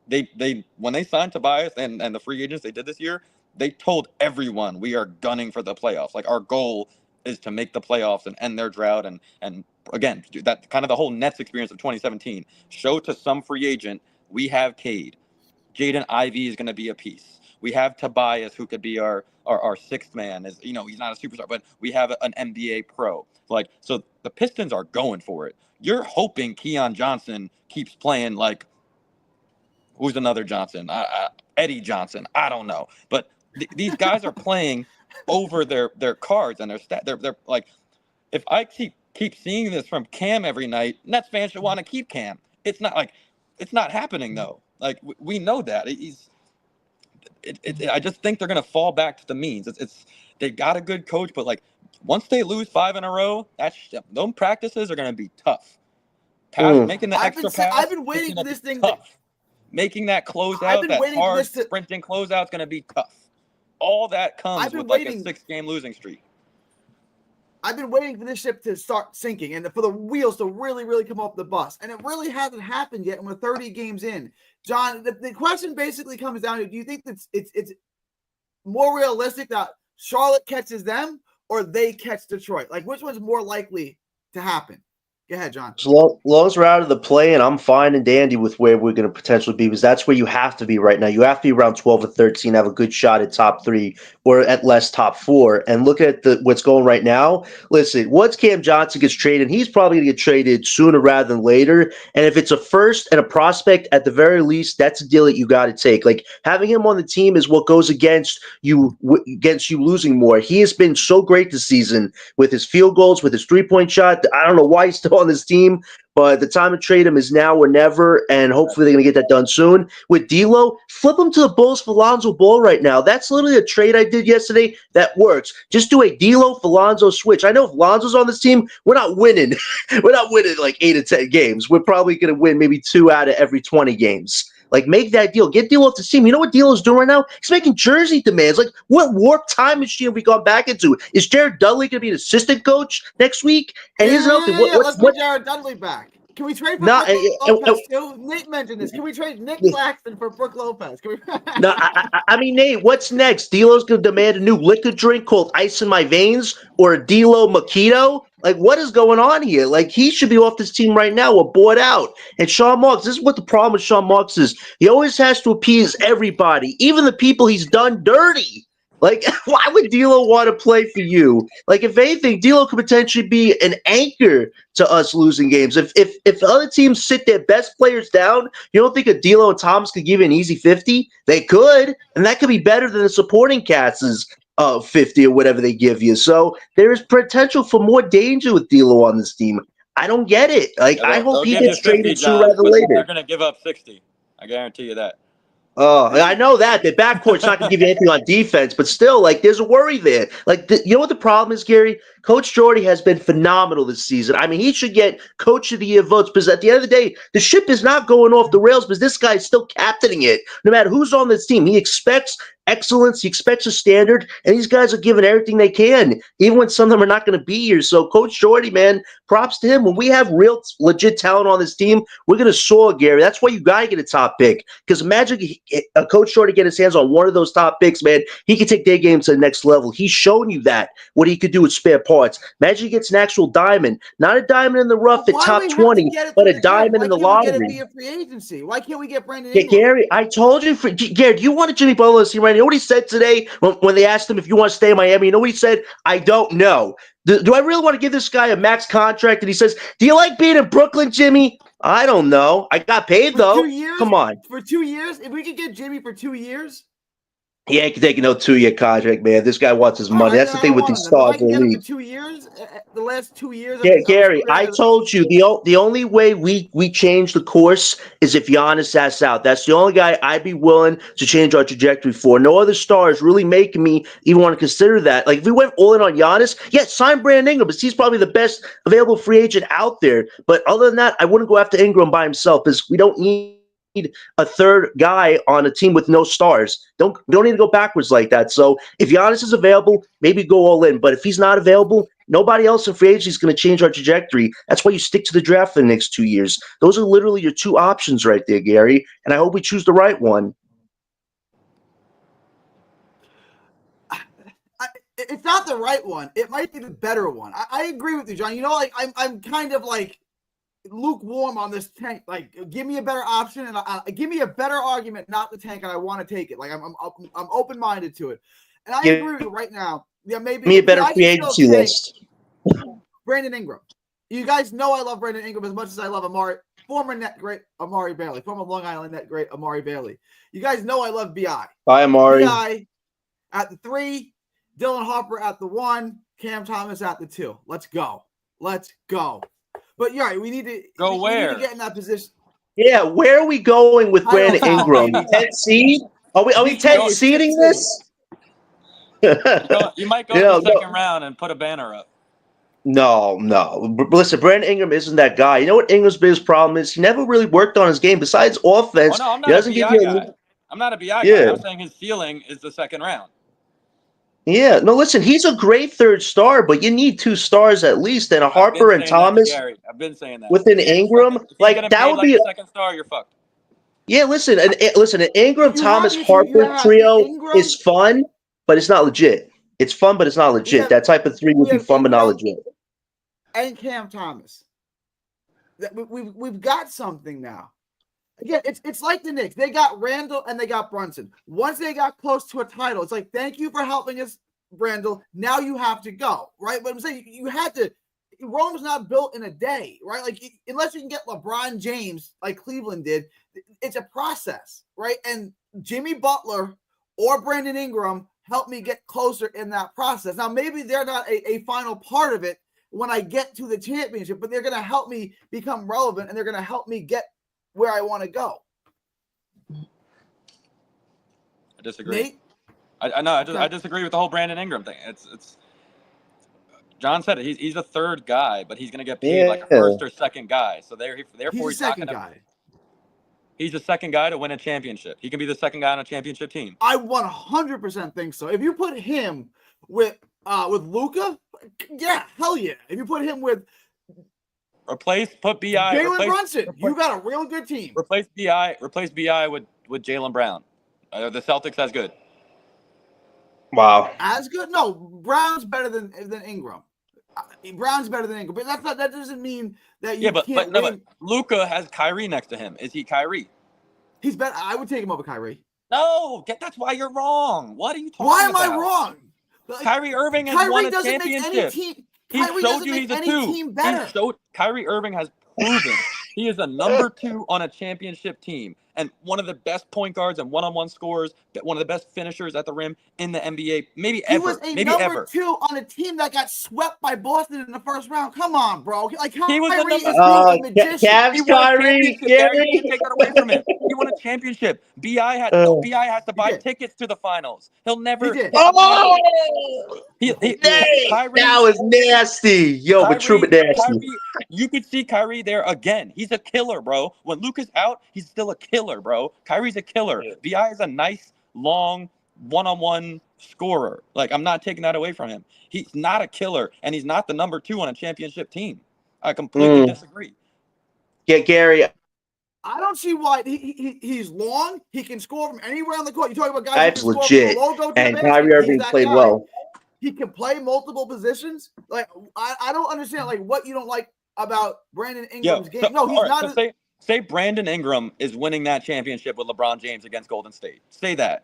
They when they signed Tobias and the free agents they did this year, they told everyone we are gunning for the playoffs. Our goal is to make the playoffs and end their drought. And again, that kind of the whole Nets experience of 2017. Show to some free agent we have Cade. Jaden Ivey is going to be a piece. We have Tobias, who could be our sixth man. He's not a superstar, but we have an NBA pro. So the Pistons are going for it. You're hoping Keon Johnson keeps playing who's another Johnson? Eddie Johnson. I don't know. But these guys are playing over their cards and their stat. They're if I keep seeing this from Cam every night, Nets fans should want to keep Cam. It's not happening though. We know that. I just think they're gonna fall back to the means. They got a good coach, but once they lose 5 in a row, those practices are gonna be tough. Making the extra pass. I've been waiting for this thing. Making that closeout, that hard sprinting closeout is gonna be tough. All that comes with a 6-game losing streak. I've been waiting for this ship to start sinking and for the wheels to really, really come off the bus. And it really hasn't happened yet, and we're 30 games in. John, the question basically comes down to, do you think that it's more realistic that Charlotte catches them or they catch Detroit? Which one's more likely to happen? Go ahead, John. As long as we're out of the play, and I'm fine and dandy with where we're going to potentially be, because that's where you have to be right now. You have to be around 12 or 13, have a good shot at top 3 or at less top 4. And look at what's going right now. Listen, once Cam Johnson gets traded, he's probably going to get traded sooner rather than later. And if it's a first and a prospect, at the very least, that's a deal that you got to take. Having him on the team is what goes against you losing more. He has been so great this season with his field goals, with his 3-point shot. I don't know why he's still on this team, but the time to trade him is now or never, and hopefully they're going to get that done soon. With D'Lo, flip him to the Bulls for Lonzo Ball right now. That's literally a trade I did yesterday that works. Just do a D'Lo for Lonzo switch. I know if Lonzo's on this team, we're not winning. We're not winning 8 or 10 games. We're probably going to win maybe 2 out of every 20 games. Make that deal. Get D'Lo off the team. You know what D'Lo's doing right now? He's making jersey demands. What warped time machine have we gone back into? Is Jared Dudley going to be an assistant coach next week? And here's another thing. Let's get Jared Dudley back. Can we trade for Brook Lopez too? Nate mentioned this. Can we trade Nick Claxton for Brook Lopez? No, I mean, Nate, what's next? D'Lo's going to demand a new liquor drink called Ice in My Veins or a D'Lo Mojito? What is going on here? He should be off this team right now or bought out. And Sean Marks, this is what the problem with Sean Marks is. He always has to appease everybody, even the people he's done dirty. Why would D'Lo want to play for you? If anything, D'Lo could potentially be an anchor to us losing games. If other teams sit their best players down, you don't think a D'Lo and Thomas could give you an easy 50? They could, and that could be better than the supporting cast's 50 or whatever they give you. So there is potential for more danger with D'Lo on this team. I don't get it. I hope he gets traded sooner rather than later. They're going to give up 60. I guarantee you that. Oh, I know that. The backcourt's not going to give you anything on defense, but still, there's a worry there. You know what the problem is, Gary? Coach Jordy has been phenomenal this season. I mean, he should get Coach of the Year votes because at the end of the day, the ship is not going off the rails because this guy's still captaining it. No matter who's on this team, he expects excellence. He expects a standard, and these guys are giving everything they can, even when some of them are not going to be here. So Coach Jordy, man, props to him. When we have real, legit talent on this team, we're going to soar, Gary. That's why you got to get a top pick because imagine a Coach Jordy get his hands on one of those top picks, man. He can take their game to the next level. He's shown you that, what he could do with spare parts. Imagine he gets an actual diamond, not a diamond in the rough at top 20, but a diamond in the lottery. Free agency? Why can't we get Brandon Ingram? Gary, I told you, Gary, you wanted Jimmy Butler to see right now. You know what he said today when they asked him if you want to stay in Miami? You know what he said? I don't know. Do I really want to give this guy a max contract? And he says, do you like being in Brooklyn, Jimmy? I don't know. I got paid, though. 2 years? Come on. For 2 years? If we could get Jimmy for 2 years? He ain't taking no 2-year contract, man. This guy wants his money. That's the thing with these If stars I in can the get him league. for 2 years, the last 2 years. Yeah, Gary, I told you the only way we change the course is if Giannis has out. That's the only guy I'd be willing to change our trajectory for. No other star is really making me even want to consider that. Like if we went all in on Giannis, yeah, sign Brandon Ingram, because he's probably the best available free agent out there. But other than that, I wouldn't go after Ingram by himself, because we don't need a third guy on a team with no stars. Don't need to go backwards like that. So if Giannis is available, maybe go all in. But if he's not available, nobody else in free agency is going to change our trajectory. That's why you stick to the draft for the next 2 years. Those are literally your two options right there, Gary. And I hope we choose the right one. It's not the right one. It might be the better one. I agree with you, John. You know, like I'm kind of like lukewarm on this tank. Like, give me a better option and give me a better argument not to tank, and I want to take it. Like, I'm open minded to it, and I agree with you right now. Yeah, maybe me a better free agency list. Brandon Ingram. You guys know I love Brandon Ingram as much as I love former net great Amari Bailey, former Long Island net great Amari Bailey. You guys know I love Bi. Bye, Amari. Bi at the 3, Dylan Harper at the 1, Cam Thomas at the 2. Let's go. But you're right. We need to Go where? We need to get in that position. Yeah, where are we going with Brandon Ingram? 10 seed? Are we 10 seeding this? You might go to the second round and put a banner up. No. Listen, Brandon Ingram isn't that guy. You know what Ingram's biggest problem is? He never really worked on his game. Besides offense, I'm he doesn't give you guy. I'm not a BI guy. I'm saying his ceiling is the second round. Yeah, no, listen, he's a great third star, but you need 2 stars at least, and a Harper and Thomas. Gary, I've been saying that. With an Ingram, like that would be a second star. You're fucked. Yeah, listen, an Ingram, Thomas, Harper trio is fun, but it's not legit. It's fun, but it's not legit. That type of 3 would be fun, but not legit. And Cam Thomas. We've got something now. Again, it's like the Knicks. They got Randall and they got Brunson. Once they got close to a title, it's like, thank you for helping us, Randall. Now you have to go, right? But I'm saying you had to. Rome's not built in a day, right? Like, unless you can get LeBron James like Cleveland did, it's a process, right? And Jimmy Butler or Brandon Ingram helped me get closer in that process. Now, maybe they're not a final part of it when I get to the championship, but they're going to help me become relevant, and they're going to help me get where I want to go. I disagree. Nate? I disagree with the whole Brandon Ingram thing. It's John said it. He's a third guy, but he's going to get paid like a first or second guy. So therefore he's second guy. He's the second guy to win a championship. He can be the second guy on a championship team. I 100% think so. If you put him with Luka, yeah, hell yeah. If you put him with put BI. Jalen Brunson, you got a real good team. Replace BI with Jaylen Brown. Are the Celtics as good? Wow. As good? No, Brown's better than Ingram. Brown's better than Ingram, but that doesn't mean that you can't win. But Luka has Kyrie next to him. Is he Kyrie? He's better. I would take him over Kyrie. No, that's why you're wrong. What are you talking about? Why am I wrong? Kyrie Irving has won a championship. He showed you he's a 2. Kyrie Irving has proven he is a number 2 on a championship team and one of the best point guards and one-on-one scorers, one of the best finishers at the rim in the NBA, maybe ever. He was a number 2 on a team that got swept by Boston in the first round. Come on, bro. Like, he was Kyrie a number magician. Cavs, Kyrie, you can't take that away from him. He won a championship. BI has to buy tickets to the finals. He'll never. He did. Kyrie, that was nasty. Yo, but true, but nasty. Kyrie, you could see Kyrie there again. He's a killer, bro. When Luka's out, he's still a killer, bro. Kyrie's a killer. BI is a nice, long, one-on-one scorer. Like, I'm not taking that away from him. He's not a killer, and he's not the number 2 on a championship team. I completely disagree. Yeah, Gary. I don't see why he's long. He can score from anywhere on the court. You talk about guys that's who can legit. Score from the logo to and the Kyrie Irving played well. He can play multiple positions. Like, I don't understand like what you don't like about Brandon Ingram's game. No, he's not. Say Brandon Ingram is winning that championship with LeBron James against Golden State. Say that.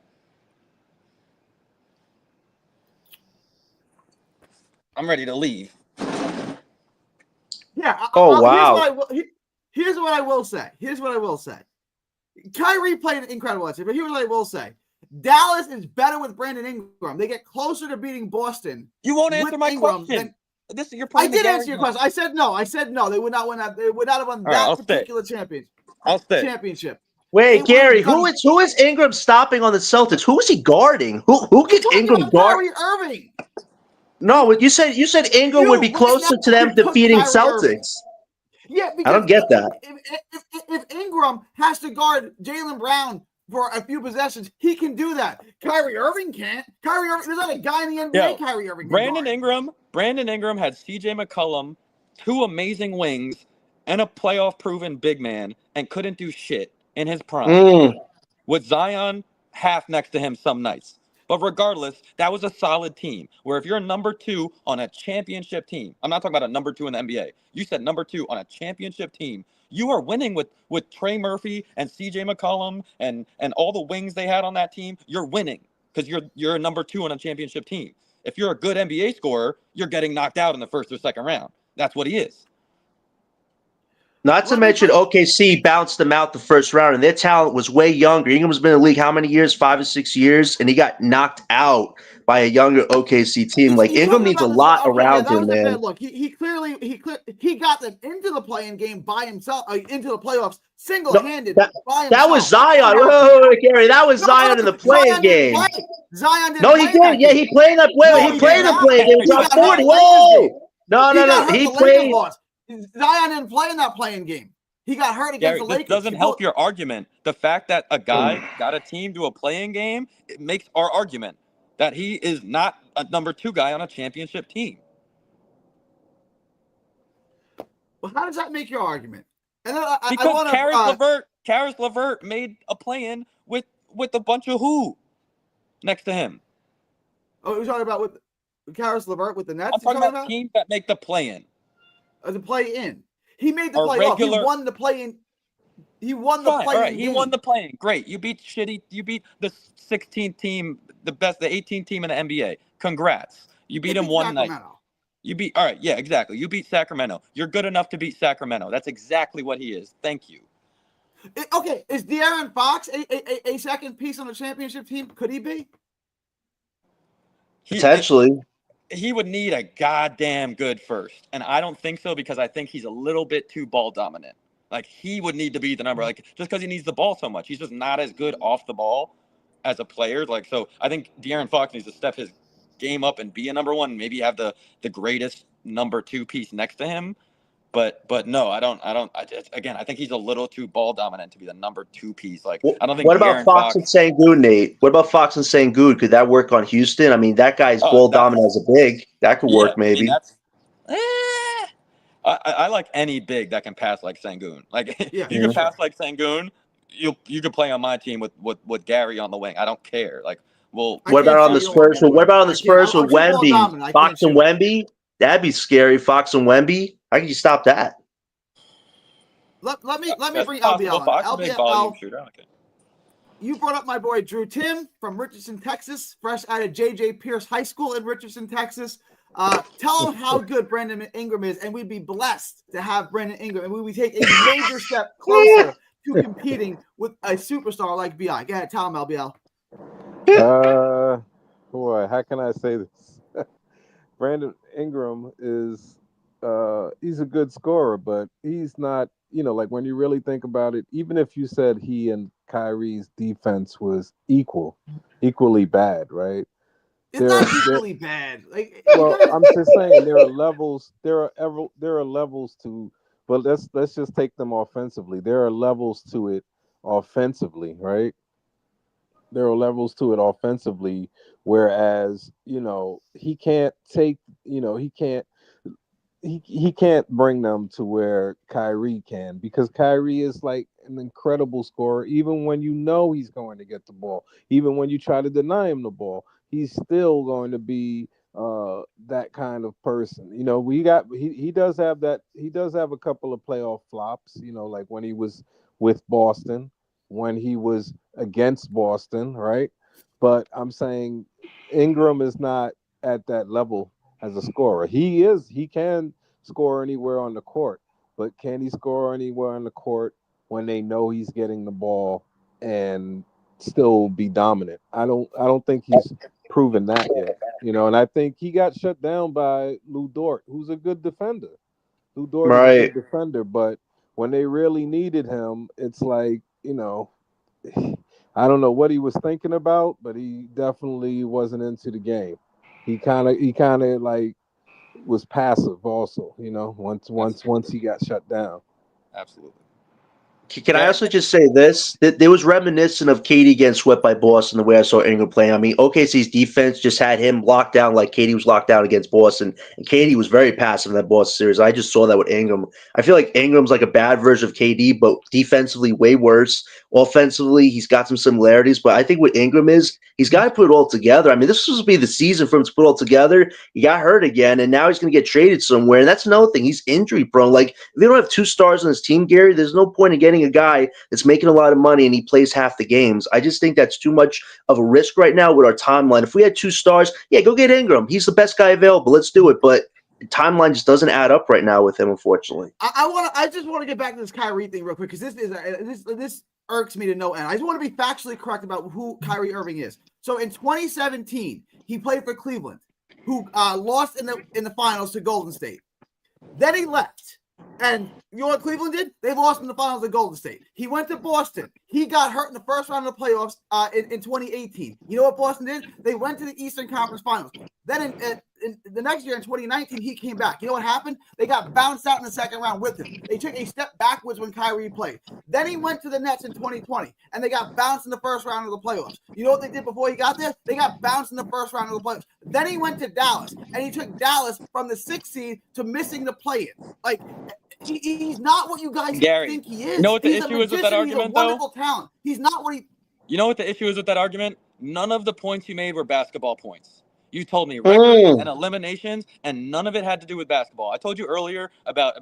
I'm ready to leave. Yeah. Wow. Here's what I will say. Kyrie played incredible last year, but here's what I will say. Dallas is better with Brandon Ingram. They get closer to beating Boston. You won't answer with my Ingram question. You're I playing the did Gary answer your game. question. I said no. They would not win that. They would not have won right, that I'll stay. particular I'll stay. championship. Wait, They Gary, would've who is Ingram stopping on the Celtics? Who is he guarding? Who gets Talking Ingram about guard? Kyrie Irving. No, you said Ingram would be right closer now to them you put defeating Kyrie Irving. Celtics. Yeah, because I don't get that. If Ingram has to guard Jaylen Brown for a few possessions, he can do that. Kyrie Irving can't. Kyrie Irving, there's not a guy in the NBA. Yo, Kyrie Irving. can Brandon guard. Ingram had CJ McCollum, 2 amazing wings, and a playoff-proven big man, and couldn't do shit in his prime. With Zion half next to him some nights. But regardless, that was a solid team. Where if you're a number 2 on a championship team, I'm not talking about a number 2 in the NBA. You said number 2 on a championship team. You are winning with Trey Murphy and CJ McCollum and all the wings they had on that team. You're winning because you're a number 2 on a championship team. If you're a good NBA scorer, you're getting knocked out in the first or second round. That's what he is. Not to mention OKC bounced them out the first round, and their talent was way younger. Ingram's been in the league how many years? 5 or 6 years, and he got knocked out by a younger OKC team. Like Ingram needs a lot around him, man. Look, he got them into the play-in game by himself, into the playoffs single-handed by himself. That was Zion. Wait, Gary, that was Zion in the play-in game. Zion didn't. No, he did. Yeah, he played in the play. He played in the play-in game. He dropped 40. Whoa! No. He played. Zion didn't play in that playing game. He got hurt against the Lakers. This doesn't help your argument. The fact that a guy got a team to a playing game, it makes our argument that he is not a number 2 guy on a championship team. Well, how does that make your argument? And then because Karis LeVert made a play-in with a bunch of who next to him. Oh, you're talking about with Karis LeVert with the Nets? I'm talking about teams that make the play-in. The play-in. He made the playoff. He won the play-in. He won the play-in. Right. He won the play-in. Great. You beat the 16th team, the 18th team in the NBA. Congrats. You beat him one night. All right. Yeah, exactly. You beat Sacramento. You're good enough to beat Sacramento. That's exactly what he is. Thank you. Okay. Is De'Aaron Fox a second piece on the championship team? Could he be? Potentially. He would need a goddamn good first. And I don't think so because I think he's a little bit too ball dominant. Like, he would need to be the number, like, just because he needs the ball so much. He's just not as good off the ball as a player. Like, so I think De'Aaron Fox needs to step his game up and be a number 1, maybe have the greatest number 2 piece next to him. But no, I think he's a little too ball dominant to be the number 2 piece. Like, I don't think. What about Fox and Sengun, Nate? What about Fox and Sengun? Could that work on Houston? I mean, that guy's ball dominant as a big. That could work, maybe. I like any big that can pass like Sengun. Like, if you can pass like Sengun, you could play on my team with Gary on the wing. I don't care. Like, well, what about on the Spurs? What about on the Spurs with Wemby? Fox and Wemby? That'd be scary. Fox and Wemby. How can you stop that? Let me bring LBL on. LBL, you brought up my boy Drew Tim from Richardson, Texas, fresh out of J.J. Pierce High School in Richardson, Texas. Tell him how good Brandon Ingram is, and we'd be blessed to have Brandon Ingram, and we would take a major step closer to competing with a superstar like B.I. Go ahead, tell him, LBL. Boy, how can I say this? Brandon Ingram is he's a good scorer, but he's not, like when you really think about it, even if you said he and Kyrie's defense was equally bad, right? It's not equally bad. Well, I'm just saying there are levels. There are levels to, but let's just take them offensively. There are levels to it offensively, right? There are levels to it offensively, whereas he can't take, he can't bring them to where Kyrie can, because Kyrie is like an incredible scorer. Even when he's going to get the ball, even when you try to deny him the ball, he's still going to be that kind of person. He does have that. He does have a couple of playoff flops. Like when he was with Boston, when he was against Boston, right? But I'm saying Ingram is not at that level as a scorer. He can score anywhere on the court, but can he score anywhere on the court when they know he's getting the ball and still be dominant. I don't think he's proven that yet. And I think he got shut down by Lou Dort, who's a good defender. Lou Dort is a Right. good defender, but when they really needed him, it's like, I don't know what he was thinking about, but he definitely wasn't into the game. He kind of like was passive also, once he got shut down. Absolutely. Can I also just say this? That there was reminiscent of KD getting swept by Boston the way I saw Ingram playing. I mean, OKC's defense just had him locked down like KD was locked down against Boston. And KD was very passive in that Boston series. I just saw that with Ingram. I feel like Ingram's like a bad version of KD, but defensively way worse. Offensively, he's got some similarities. But I think what Ingram is, he's got to put it all together. I mean, this was supposed to be the season for him to put it all together. He got hurt again, and now he's going to get traded somewhere. And that's another thing. He's injury prone. Like, if they don't have 2 stars on his team, Gary, there's no point in getting a guy that's making a lot of money and he plays half the games. I just think that's too much of a risk right now with our timeline. If we had 2 stars, yeah, go get Ingram. He's the best guy available. Let's do it. But the timeline just doesn't add up right now with him, unfortunately. I just want to get back to this Kyrie thing real quick, because this irks me to no end. I just want to be factually correct about who Kyrie Irving is. So in 2017, he played for Cleveland, who lost in the finals to Golden State. Then he left. And you know what Cleveland did? They lost in the finals of Golden State. He went to Boston. He got hurt in the first round of the playoffs in 2018. You know what Boston did? They went to the Eastern Conference Finals. Then in the next year, in 2019, he came back. You know what happened? They got bounced out in the second round with him. They took a step backwards when Kyrie played. Then he went to the Nets in 2020, and they got bounced in the first round of the playoffs. You know what they did before he got there? They got bounced in the first round of the playoffs. Then he went to Dallas, and he took Dallas from the 6th seed to missing the play-in. Like, he's not what you guys think he is. You know what the he's issue is with that argument, he's a wonderful talent. He's not what he... You know what the issue is with that argument? None of the points you made were basketball points. You told me records and eliminations, and none of it had to do with basketball. I told you earlier about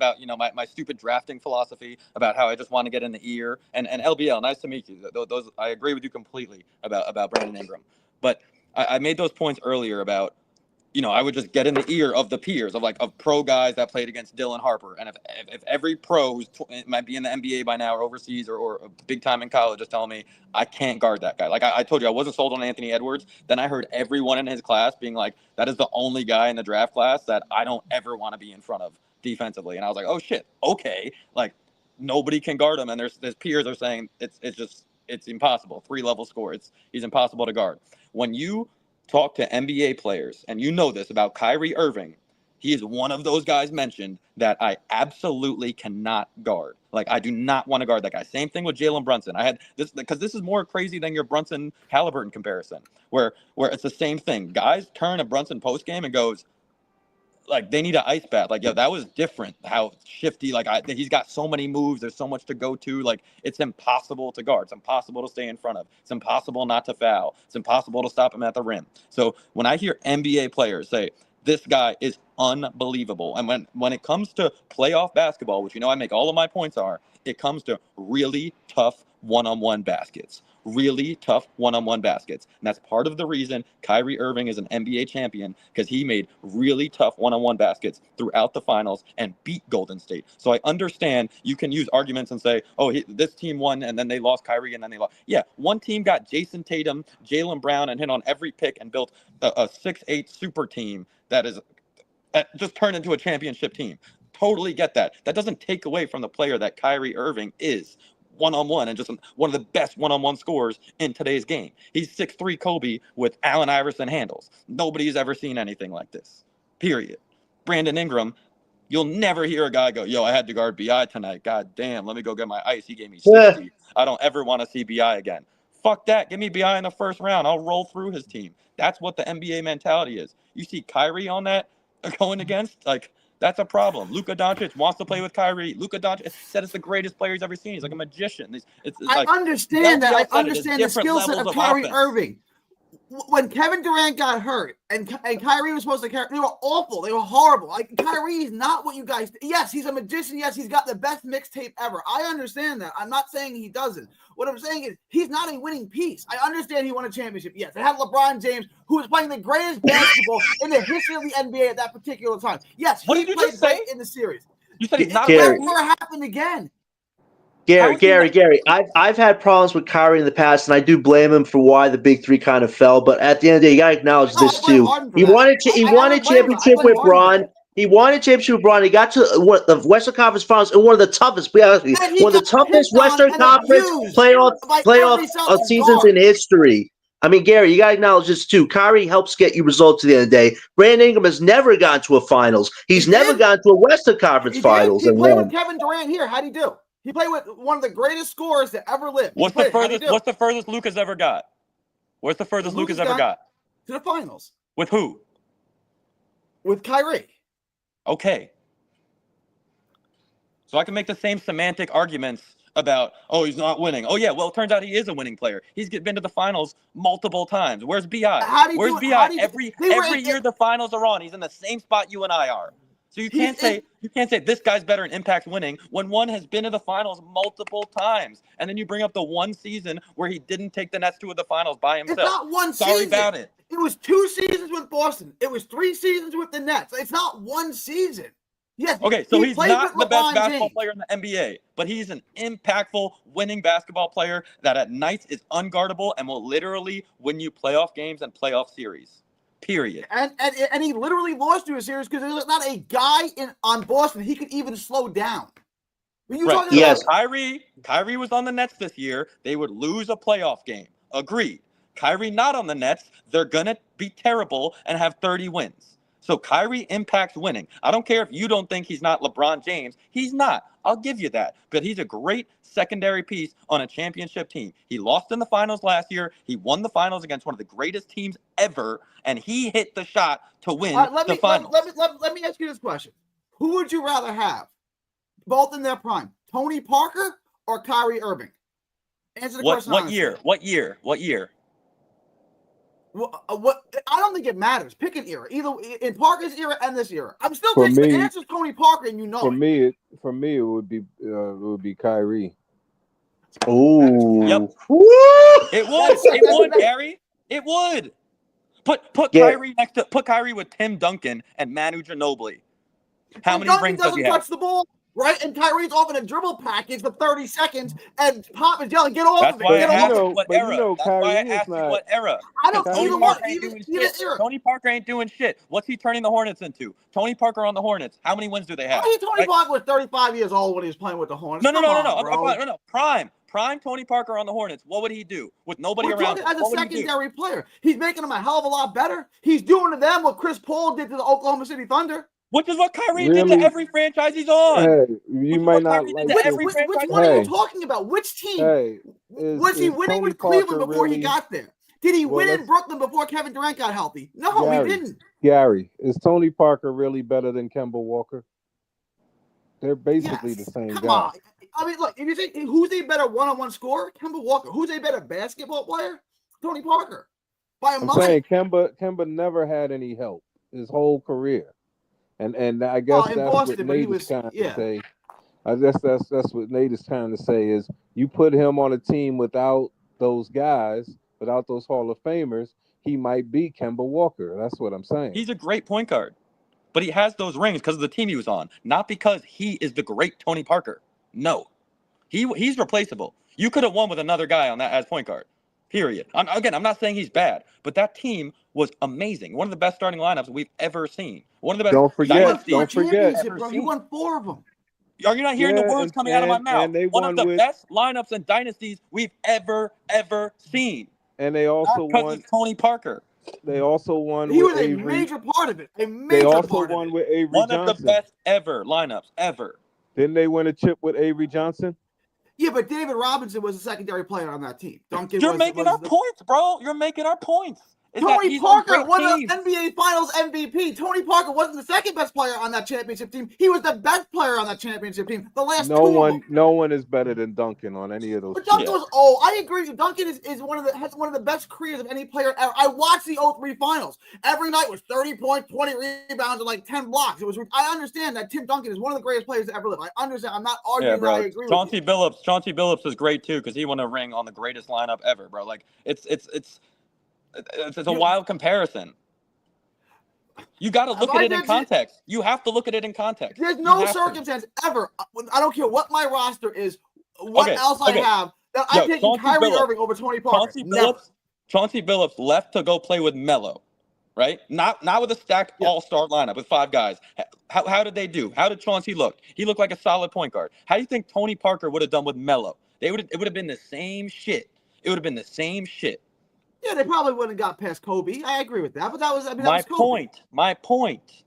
my stupid drafting philosophy, about how I just want to get in the ear. And LBL, nice to meet you. Those I agree with you completely about Brandon Ingram. But I made those points earlier about, I would just get in the ear of the peers of pro guys that played against Dylan Harper. And if every pro who's might be in the NBA by now or overseas or big time in college is telling me I can't guard that guy. Like I told you, I wasn't sold on Anthony Edwards. Then I heard everyone in his class being like, that is the only guy in the draft class that I don't ever want to be in front of defensively. And I was like, oh shit, okay. Like nobody can guard him. And there's peers are saying it's impossible. 3-level score. He's impossible to guard. When you talk to NBA players, and you know this about Kyrie Irving, he is one of those guys mentioned that I absolutely cannot guard. Like, I do not want to guard that guy. Same thing with Jalen Brunson. I had this because this is more crazy than your Brunson Halliburton comparison, where it's the same thing. Guys turn a Brunson post game and goes, like, they need an ice bath. Like, yo, that was different. How shifty. Like, he's got so many moves. There's so much to go to. Like, it's impossible to guard. It's impossible to stay in front of. It's impossible not to foul. It's impossible to stop him at the rim. So when I hear NBA players say, this guy is unbelievable, and when it comes to playoff basketball, which I make all of my points are, it comes to really tough one-on-one baskets. Really tough one-on-one baskets. And that's part of the reason Kyrie Irving is an NBA champion, because he made really tough one-on-one baskets throughout the finals and beat Golden State. So I understand you can use arguments and say, oh, this team won and then they lost Kyrie and then they lost. Yeah, one team got Jason Tatum, Jaylen Brown, and hit on every pick and built a 6'8" super team that just turned into a championship team. Totally get that. That doesn't take away from the player that Kyrie Irving is. One-on-one, and just one of the best one-on-one scorers in today's game. He's 6'3" Kobe with Allen Iverson handles. Nobody's ever seen anything like this, period. Brandon Ingram, you'll never hear a guy go, yo, I had to guard BI tonight. God damn, let me go get my ice. He gave me 60. I don't ever want to see BI again. Fuck that. Give me BI in the first round. I'll roll through his team. That's what the NBA mentality is. You see Kyrie on that going against, like, that's a problem. Luka Doncic wants to play with Kyrie. Luka Doncic said it's the greatest player he's ever seen. He's like a magician. I understand that. I understand the skill set of Kyrie Irving. When Kevin Durant got hurt and Kyrie was supposed to carry, they were awful. They were horrible. Like, Kyrie is not what you guys. Yes, he's a magician. Yes, he's got the best mixtape ever. I understand that. I'm not saying he doesn't. What I'm saying is he's not a winning piece. I understand he won a championship. Yes, they had LeBron James, who was playing the greatest basketball in the history of the NBA at that particular time. Yes, he played great in the series. You said he's not. It never happened again. Gary. I've had problems with Kyrie in the past, and I do blame him for why the big three kind of fell. But at the end of the day, you got to acknowledge No, this I blame too. Harden for He that. wanted championship with Braun. He wanted championship with Braun. He got to the Western Conference Finals in one of the toughest, one of the toughest Western Conference playoff seasons in history. I mean, Gary, you got to acknowledge this too. Kyrie helps get you results at the end of the day. Brandon Ingram has never gone to a finals. He's never gone to a Western Conference finals. He played with Kevin Durant here. How'd he do? He played with one of the greatest scorers to ever live. What's the furthest Luka's ever got? What's the furthest Luka's ever got? To the finals. With who? With Kyrie. Okay. So I can make the same semantic arguments about, oh, he's not winning. Oh, yeah, well, it turns out he is a winning player. He's been to the finals multiple times. Where's B.I.? Where's B.I.? Every year the finals are on, he's in the same spot you and I are. So you can't say this guy's better in impact winning when one has been to the finals multiple times. And then you bring up the one season where he didn't take the Nets to the finals by himself. It's not one season. Sorry about it. It was 2 seasons with Boston. It was 3 seasons with the Nets. It's not one season. Yes. Okay, so he's not the best basketball player in the NBA, but he's an impactful, winning basketball player that at nights is unguardable and will literally win you playoff games and playoff series. Period. And he literally lost to a series because there's not a guy on Boston he could even slow down. Right. Yes. Kyrie was on the Nets this year. They would lose a playoff game. Agreed. Kyrie not on the Nets. They're gonna be terrible and have 30 wins. So Kyrie impacts winning. I don't care if you don't think he's not LeBron James. He's not. I'll give you that. But he's a great secondary piece on a championship team. He lost in the finals last year. He won the finals against one of the greatest teams ever, and he hit the shot to win the finals. Let me ask you this question. Who would you rather have, both in their prime, Tony Parker or Kyrie Irving? Answer the question honestly. What year? What? I don't think it matters. Pick an era, either in Parker's era and this era. I'm still picking the answer is Tony Parker, and you know. For me, it would be Kyrie. Oh, yep. It would, Gary. It would. Put Kyrie with Tim Duncan and Manu Ginobili. How many rings does he have? Touch the ball. Right, and Kyrie's off in a dribble package for 30 seconds, and Pop is yelling, "Get off of it!" Get off of it. What era? That's why I asked you what era. I don't even era. Tony Parker ain't doing shit. What's he turning the Hornets into? Tony Parker on the Hornets. How many wins do they have? Tony Parker was 35 years old when he was playing with the Hornets. No. Prime Tony Parker on the Hornets. What would he do with nobody around him? As a secondary player, he's making them a hell of a lot better. He's doing to them what Chris Paul did to the Oklahoma City Thunder. Which is what Kyrie did to every franchise he's on. Hey, you might not like which one are you talking about? Which team? Was he winning with Cleveland before he got there? Did he win in Brooklyn before Kevin Durant got healthy? No, he didn't. Gary, is Tony Parker really better than Kemba Walker? They're basically the same guy. On. I mean, look, if you say who's a better one-on-one scorer, Kemba Walker. Who's a better basketball player? Tony Parker. I'm saying Kemba never had any help his whole career. And I guess that's Boston, what Nate is trying to say. I guess that's what Nate is trying to say is you put him on a team without those guys, without those Hall of Famers, he might be Kemba Walker. That's what I'm saying. He's a great point guard, but he has those rings because of the team he was on, not because he is the great Tony Parker. No, he's replaceable. You could have won with another guy on that as point guard. Period. I'm not saying he's bad, but that team was amazing. One of the best starting lineups we've ever seen. One of the best. Don't forget. You won 4 of them. Are you not hearing the words coming out of my mouth? One of the best lineups and dynasties we've ever seen. And they also won with Tony Parker. They also won. He was a major part of it. They also won with Avery Johnson. One of the best ever lineups ever. Didn't they win a chip with Avery Johnson? Yeah, but David Robinson was a secondary player on that team. You're making our points, bro. You're making our points. Tony Parker won the NBA Finals MVP. Tony Parker wasn't the second best player on that championship team. He was the best player on that championship team. The last no one is better than Duncan on any of those. But Duncan was I agree with you. Duncan has one of the best careers of any player ever. I watched the 03 Finals. Every night was 30 points, 20 rebounds, and like 10 blocks. I understand that Tim Duncan is one of the greatest players to ever live. I understand. I'm not arguing that I agree with you. Chauncey Billups is great too because he won a ring on the greatest lineup ever, bro. Like it's a wild comparison. You got to look at it in context. You have to look at it in context. There's no circumstance ever. I don't care what my roster is. what else I okay. have? Now, Yo, I'm taking Chauncey Kyrie Billups. Irving over Tony Parker. Chauncey Billups left to go play with Melo, right? Not with a stacked Yeah. all-star lineup with 5 guys. How did they do? How did Chauncey look? He looked like a solid point guard. How do you think Tony Parker would have done with Melo? It would have been the same shit. It would have been the same shit. Yeah, they probably wouldn't have got past Kobe. I agree with that, but that was My Kobe. point.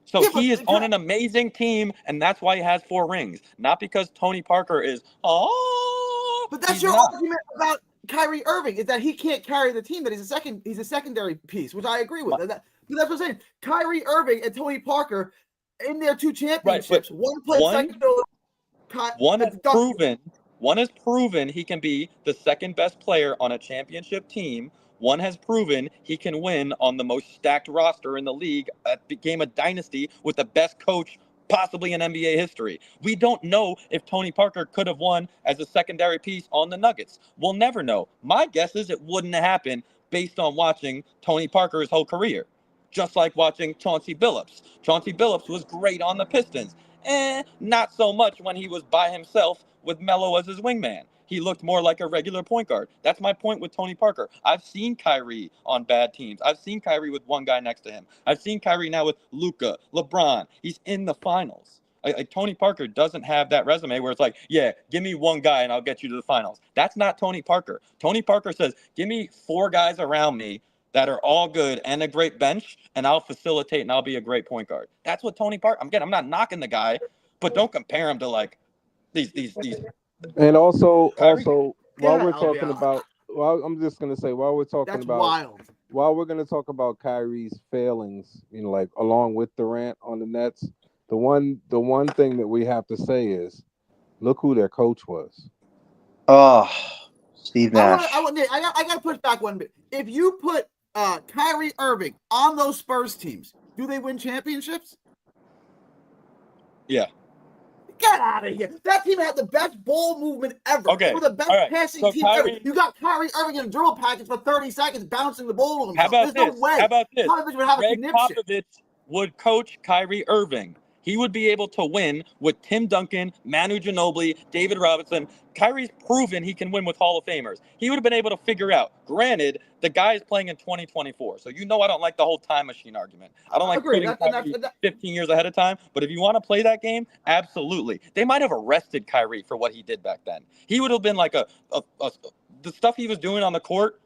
So Yeah, he is on an amazing team, and that's why he has 4 rings. Not because Tony Parker is, But that's he's your not. argument about Kyrie Irving, is that he can't carry the team, that he's a secondary piece, which I agree with. But that's what I'm saying. Kyrie Irving and Tony Parker in their 2 championships, one played second. One has proven he can be the second best player on a championship team. One has proven he can win on the most stacked roster in the league. It became a dynasty with the best coach possibly in NBA history. We don't know if Tony Parker could have won as a secondary piece on the Nuggets. We'll never know. My guess is it wouldn't have happened based on watching Tony Parker his whole career. Just like watching Chauncey Billups. Chauncey Billups was great on the Pistons. Not so much when he was by himself with Melo as his wingman. He looked more like a regular point guard. That's my point with Tony Parker. I've seen Kyrie on bad teams. I've seen Kyrie with one guy next to him. I've seen Kyrie now with Luka, LeBron. He's in the finals. Like Tony Parker doesn't have that resume where it's like, yeah, give me one guy and I'll get you to the finals. That's not Tony Parker. Tony Parker says, give me 4 guys around me that are all good and a great bench, and I'll facilitate and I'll be a great point guard. That's what Tony Parker. I'm not knocking the guy, but don't compare him to like these. And also, Kyrie, while we're talking about, I'm just gonna say while we're talking That's about, wild. while we're gonna talk about Kyrie's failings, like along with Durant on the Nets, the one thing that we have to say is, look who their coach was. Oh, Steve Nash. I got to push back one bit. If you put Kyrie Irving on those Spurs teams, do they win championships? Yeah. Get out of here. That team had the best ball movement ever. Okay. They were the best passing team ever. You got Kyrie Irving in a dribble package for 30 seconds bouncing the ball on himself. How about There's this? no way. How about this? Popovich would have Greg a conniption. Popovich would coach Kyrie Irving. He would be able to win with Tim Duncan, Manu Ginobili, David Robinson. Kyrie's proven he can win with Hall of Famers. He would have been able to figure out. Granted, the guy is playing in 2024, so I don't like the whole time machine argument. I don't like putting Kyrie 15 years ahead of time, but if you want to play that game, absolutely. They might have arrested Kyrie for what he did back then. He would have been like the stuff he was doing on the court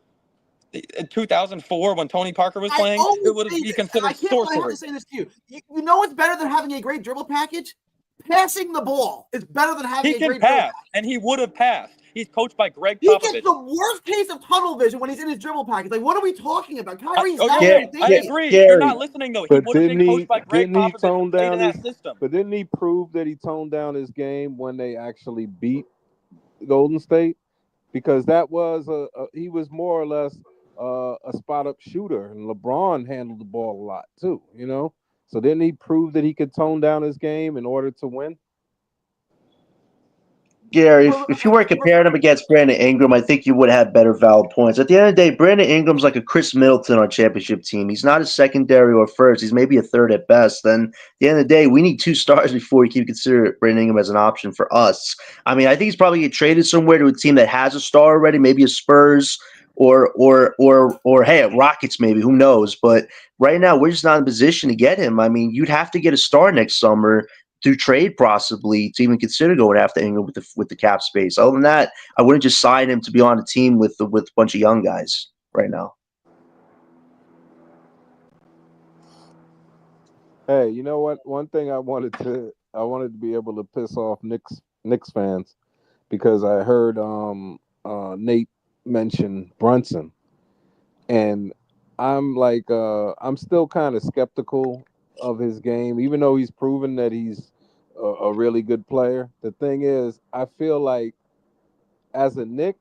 in 2004 when Tony Parker was playing, it would be considered sorcery. I have to say this to you. You know what's better than having a great dribble package? Passing the ball is better than having a great dribble package. And he would have passed. He's coached by Greg Popovich. He gets the worst case of tunnel vision when he's in his dribble package. Like, what are we talking about? Kyrie's I agree. You're not listening, though. He would have been coached by Greg Popovich in that system. But didn't he prove that he toned down his game when they actually beat Golden State? Because that was he was more or less a spot-up shooter, and LeBron handled the ball a lot too, So didn't he prove that he could tone down his game in order to win? Gary, if you were comparing him against Brandon Ingram, I think you would have better valid points. At the end of the day, Brandon Ingram's like a Chris Middleton on a championship team. He's not a secondary or first. He's maybe a third at best. Then at the end of the day, we need 2 stars before we can consider Brandon Ingram as an option for us. I mean, I think he's probably get traded somewhere to a team that has a star already, maybe a Spurs or hey, Rockets maybe, who knows? But right now, we're just not in a position to get him. I mean, you'd have to get a star next summer through trade possibly to even consider going after Ingram with the cap space. Other than that, I wouldn't just sign him to be on a team with a bunch of young guys right now. Hey, you know what? One thing I wanted to be able to piss off Knicks fans, because I heard Nate mention Brunson, and I'm like I'm still kind of skeptical of his game, even though he's proven that he's a really good player. The thing is, I feel like as a Knick,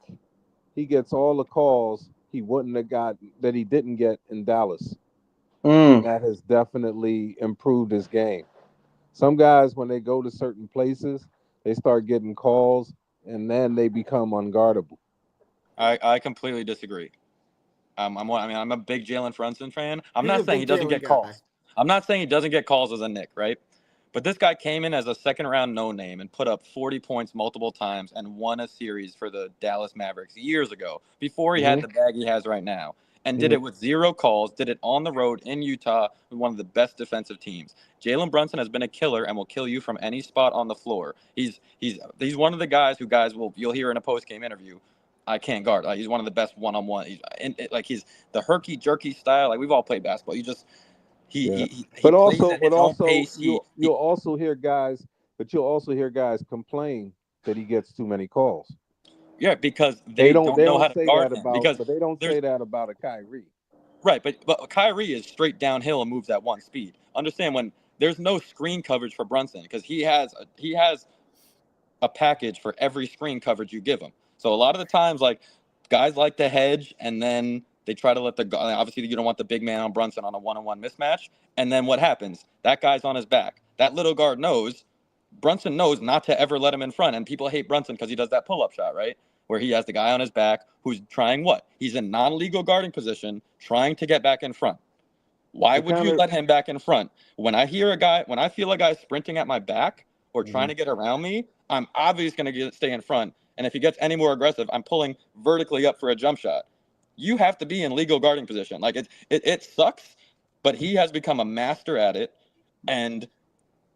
he gets all the calls he wouldn't have got, that he didn't get in Dallas. That has definitely improved his game. Some guys, when they go to certain places, they start getting calls, and then they become unguardable. I completely disagree. I'm a big Jalen Brunson fan. I'm not saying he doesn't get calls. I'm not saying he doesn't get calls as a Knick, right? But this guy came in as a second-round no-name and put up 40 points multiple times and won a series for the Dallas Mavericks years ago, before he had the bag he has right now, and did it with 0 calls, did it on the road in Utah with one of the best defensive teams. Jalen Brunson has been a killer and will kill you from any spot on the floor. He's one of the guys who you'll hear in a post-game interview, I can't guard. Like, he's one of the best one-on-one. He's the herky-jerky style. Like, we've all played basketball. You just he But plays also, at his own pace. you'll also hear guys complain that he gets too many calls. Yeah, because they don't know how to guard him. But they don't say that about a Kyrie. Right, but Kyrie is straight downhill and moves at one speed. Understand, when there's no screen coverage for Brunson, because he has a package for every screen coverage you give him. So a lot of the times, like, guys like to hedge, and then they try to let obviously you don't want the big man on Brunson on a one-on-one mismatch. And then what happens? That guy's on his back. That little guard Brunson knows not to ever let him in front. And people hate Brunson because he does that pull-up shot, right? Where he has the guy on his back who's trying what? He's in non-legal guarding position, trying to get back in front. Why would you let him back in front? When I feel a guy sprinting at my back or trying to get around me, I'm obviously going to stay in front. And if he gets any more aggressive, I'm pulling vertically up for a jump shot. You have to be in legal guarding position. Like, it sucks, but he has become a master at it. And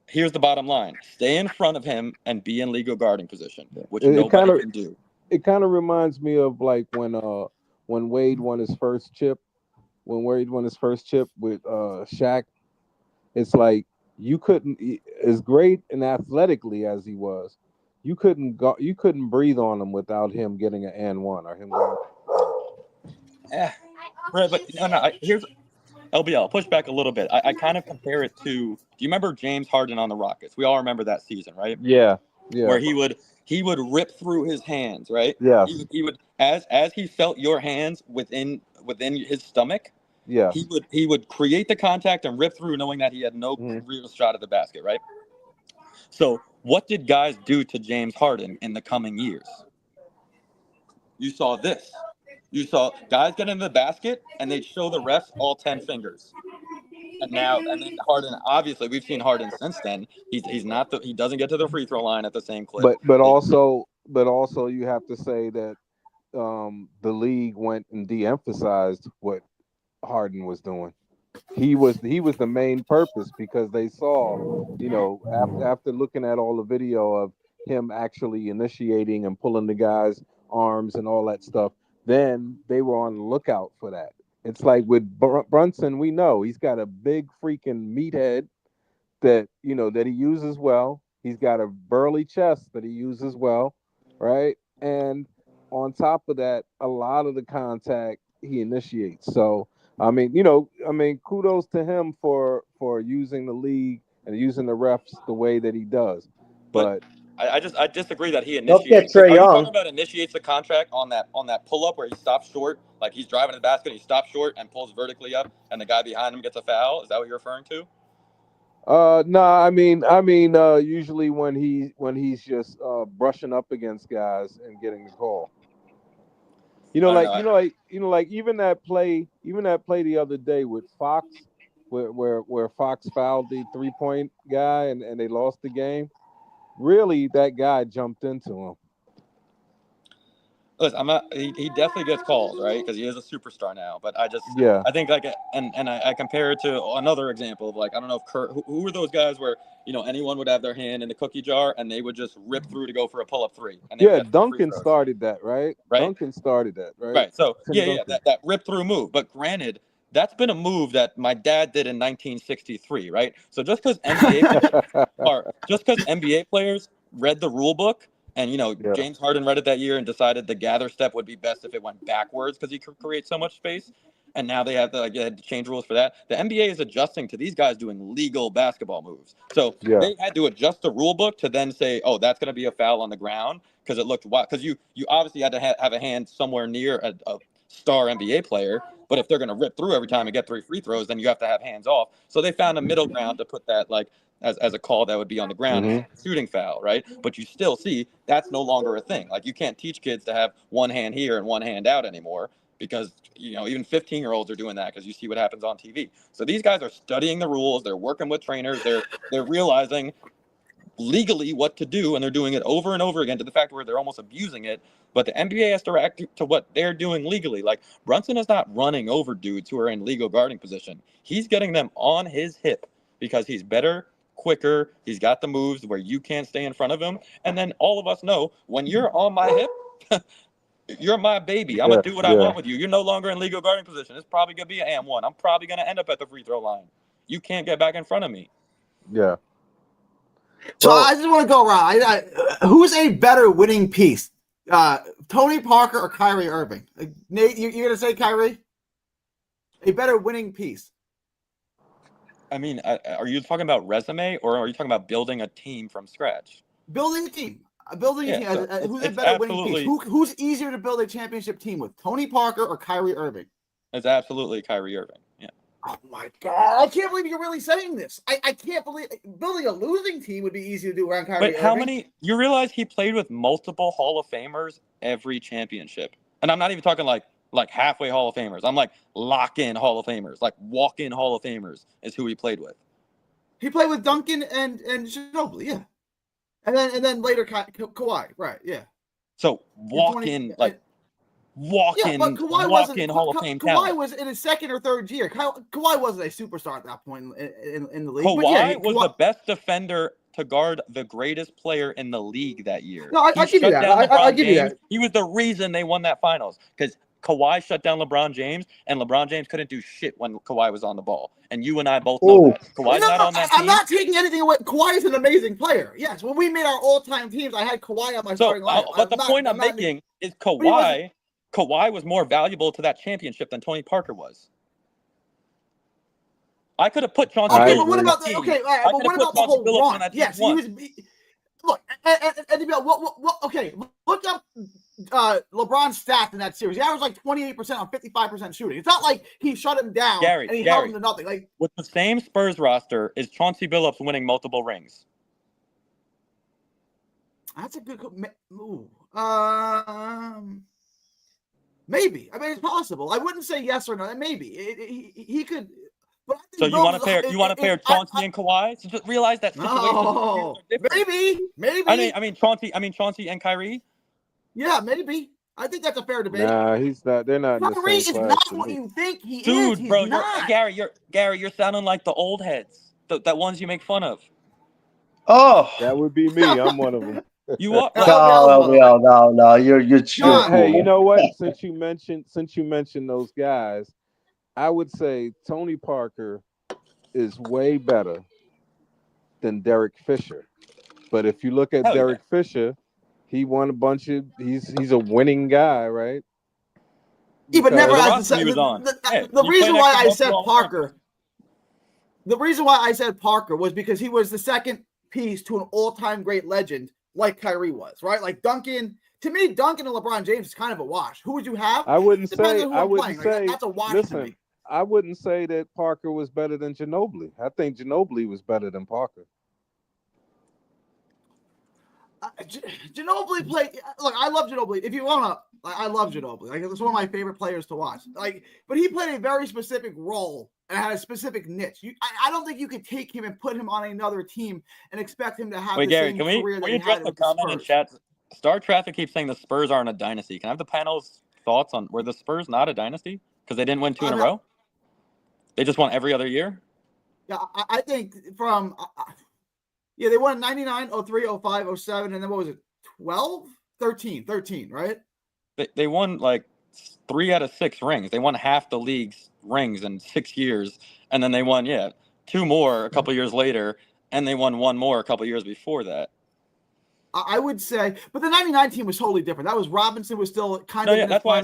here's the bottom line: stay in front of him and be in legal guarding position, which nobody can do. It kind of reminds me of like when Wade won his first chip. When Wade won his first chip with Shaq, it's like you couldn't, as great and athletically as he was, you couldn't breathe on him without him getting an and one or him going. Yeah, right. But no. Here's LBL. Push back a little bit. I kind of compare it to. Do you remember James Harden on the Rockets? We all remember that season, right? Yeah. Where he would rip through his hands, right? Yes. He would as he felt your hands within his stomach. Yeah. He would create the contact and rip through, knowing that he had no real shot at the basket, right? So what did guys do to James Harden in the coming years? You saw this. You saw guys get into the basket and they'd show the refs all 10 fingers. And then Harden, obviously we've seen Harden since then. He doesn't get to the free throw line at the same clip. But also you have to say that the league went and de-emphasized what Harden was doing. He was the main purpose, because they saw, after looking at all the video of him actually initiating and pulling the guy's arms and all that stuff, then they were on the lookout for that. It's like with Brunson, we know he's got a big freaking meathead that he uses well. He's got a burly chest that he uses well, right? And on top of that, a lot of the contact he initiates. So kudos to him for using the league and using the refs the way that he does. But I disagree that he Don't initiates. get Trae Are you Young. talking about initiates the contract on that pull up where he stops short, like he's driving to the basket, he stops short and pulls vertically up, and the guy behind him gets a foul? Is that what you're referring to? No, I mean, usually when he's just brushing up against guys and getting the call. Even that play the other day with Fox, where Fox fouled the 3-point guy and they lost the game. Really, that guy jumped into him. Listen, he definitely gets calls, right? Because he is a superstar now. But I think I compare it to another example of, like, I don't know if Kurt, who were those guys where anyone would have their hand in the cookie jar and they would just rip through to go for a pull-up three. And Duncan started that, right? Duncan started that, right? Right. So that rip through move. But granted, that's been a move that my dad did in 1963, right? So just because NBA players read the rule book, and James Harden read it that year and decided the gather step would be best if it went backwards because he could create so much space. And now they had to change rules for that. The NBA is adjusting to these guys doing legal basketball moves. So they had to adjust the rule book to then say, oh, that's going to be a foul on the ground because it looked wild. Because you obviously had to have a hand somewhere near a star NBA player. But if they're going to rip through every time and get 3 free throws, then you have to have hands off. So they found a middle ground to put that as a call that would be on the ground, shooting foul, right? But you still see that's no longer a thing. Like, you can't teach kids to have one hand here and one hand out anymore. because even 15-year-olds are doing that because you see what happens on TV. So these guys are studying the rules. They're working with trainers. They're realizing legally what to do, and they're doing it over and over again to the fact where they're almost abusing it. But the NBA has to react to what they're doing legally. Like, Brunson is not running over dudes who are in legal guarding position. He's getting them on his hip because he's better, quicker. He's got the moves where you can't stay in front of him. And then all of us know when you're on my hip, you're my baby. I'm going to do what I want with you. You're no longer in legal guarding position. It's probably going to be an AM1. I'm probably going to end up at the free throw line. You can't get back in front of me. Yeah. So I just want to go around. Who's a better winning piece? Tony Parker or Kyrie Irving? Nate, you're going to say Kyrie? A better winning piece. I mean, are you talking about resume, or are you talking about building a team from scratch? Building a team. Who's a it's better winning piece? Who's easier to build a championship team with? Tony Parker or Kyrie Irving? It's absolutely Kyrie Irving. Yeah. Oh my God! I can't believe you're really saying this. I can't believe building a losing team would be easy to do around Kyrie Irving. But how many? You realize he played with multiple Hall of Famers every championship, and I'm not even talking like halfway Hall of Famers. I'm like lock-in Hall of Famers, like walk-in Hall of Famers is who he played with. He played with Duncan and Ginobili, yeah, and then later Kawhi, right? Yeah. So walk-in Hall of Fame Kawhi talent. was in his second or third year. Kawhi wasn't a superstar at that point in the league. Kawhi was the best defender to guard the greatest player in the league that year. No, I give you that. I give you that. He was the reason they won that finals because Kawhi shut down LeBron James, and LeBron James couldn't do shit when Kawhi was on the ball. And you and I both know that. Kawhi's not on that team. I'm not taking anything away. Kawhi is an amazing player. Yes, when we made our all-time teams, I had Kawhi on my starting lineup. But the point I'm making is Kawhi was more valuable to that championship than Tony Parker was. I could have put Chauncey. Okay, but what about the whole run? Yes, he was. Look, and what? Okay, look up LeBron's stats in that series. He averaged like 28% on 55% shooting. It's not like he shut him down and he held him to nothing. Like, with the same Spurs roster, is Chauncey Billups winning multiple rings? That's a good move. Maybe. I mean, it's possible. I wouldn't say yes or no. Maybe he could. But so you want to pair Chauncey and Kawhi? So just realize that situation. Maybe. I mean Chauncey and Kyrie. Yeah, maybe. I think that's a fair debate. Nah, he's not. They're not. Kyrie is not what you think he is. Dude, bro, Gary, you're sounding like the old heads, that ones you make fun of. Oh, that would be me. I'm one of them. You are. No. You're cool. Hey, you know what? Since you mentioned those guys, I would say Tony Parker is way better than Derek Fisher. But if you look at Derek Fisher, he won a bunch of. He's a winning guy, right? Yeah, but never has the reason why I said Parker. The reason why I said Parker was because he was the second piece to an all-time great legend like Kyrie was, right? Like Duncan. To me, Duncan and LeBron James is kind of a wash. Who would you have? I wouldn't say. That's a wash to me. I wouldn't say that Parker was better than Ginobili. I think Ginobili was better than Parker. Ginobili played. Look, I love Ginobili. If you wanna, I love Ginobili. Like, it's one of my favorite players to watch. Like, but he played a very specific role and had a specific niche. I don't think you could take him and put him on another team and expect him to have the same career that he had with the Spurs. In chat? Star Traffic keeps saying the Spurs aren't a dynasty. Can I have the panel's thoughts on were the Spurs not a dynasty because they didn't win two in a row? They just won every other year? Yeah, I think from they won 99, 03, 05, 07, and then what was it? 12? 13, right? They won like 3 out of 6 rings. They won half the league's rings in 6 years, and then they won 2 more a couple years later, and they won 1 more a couple years before that. I would say, but the 99 team was totally different. That was Robinson was still kind of. That's why I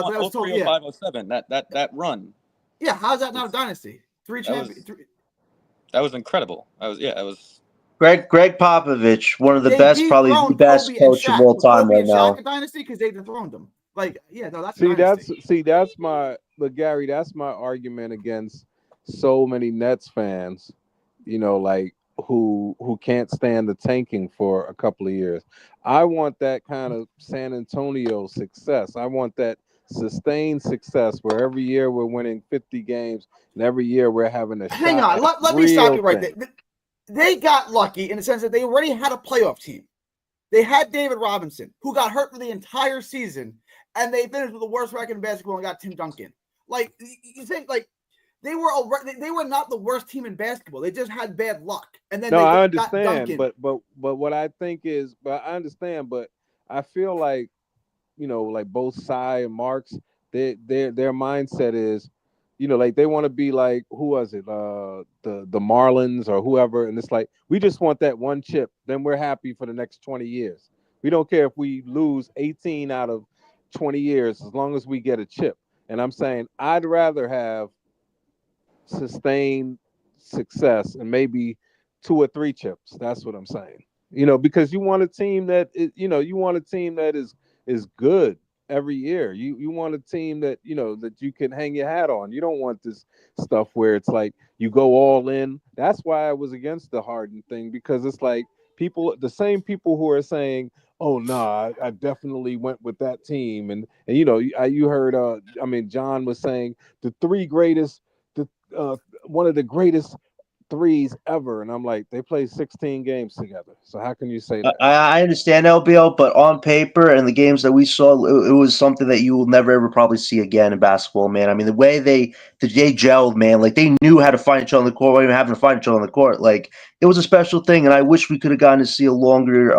won 03, 05, 07. That run. Yeah, how's that not a dynasty? 3 champions. That was incredible. It was. Greg Popovich, one of the best, probably the best coach of all time right now. Dynasty because they dethroned him. Like, that's Gary, that's my argument against so many Nets fans. Like who can't stand the tanking for a couple of years. I want that kind of San Antonio success. I want that sustained success where every year we're winning 50 games and every year we're having a Hang shot on, at let me stop real you right thing. there. They got lucky in the sense that they already had a playoff team. They had David Robinson, who got hurt for the entire season, and they finished with the worst record in basketball and got Tim Duncan. Like, you think, like, they were not the worst team in basketball. They just had bad luck. And then No, they I got understand, Duncan. but what I think is, but I understand, but I feel like, you know, like both Cy and Marks, their mindset is, you know, like they want to be like, who was it, the Marlins or whoever, and it's like we just want that one chip, then we're happy for the next 20 years. We don't care if we lose 18 out of 20 years as long as we get a chip. And I'm saying I'd rather have sustained success and maybe 2 or 3 chips. That's what I'm saying. You know, because you want a team that you want a team that is good every year. You want a team that, you know, that you can hang your hat on. You don't want this stuff where it's like you go all in. That's why I was against the Harden thing, because it's like the same people who are saying, "Oh no, I definitely went with that team," and you know, you heard, I mean, John was saying the 3 greatest, one of the greatest threes ever, and I'm like, they played 16 games together. So how can you say that? I understand LBO, but on paper and the games that we saw, it was something that you will never ever probably see again in basketball, man. I mean, the way they gelled, man, like they knew how to find each other on the court, without even having to find each other on the court. Like it was a special thing, and I wish we could have gotten to see a longer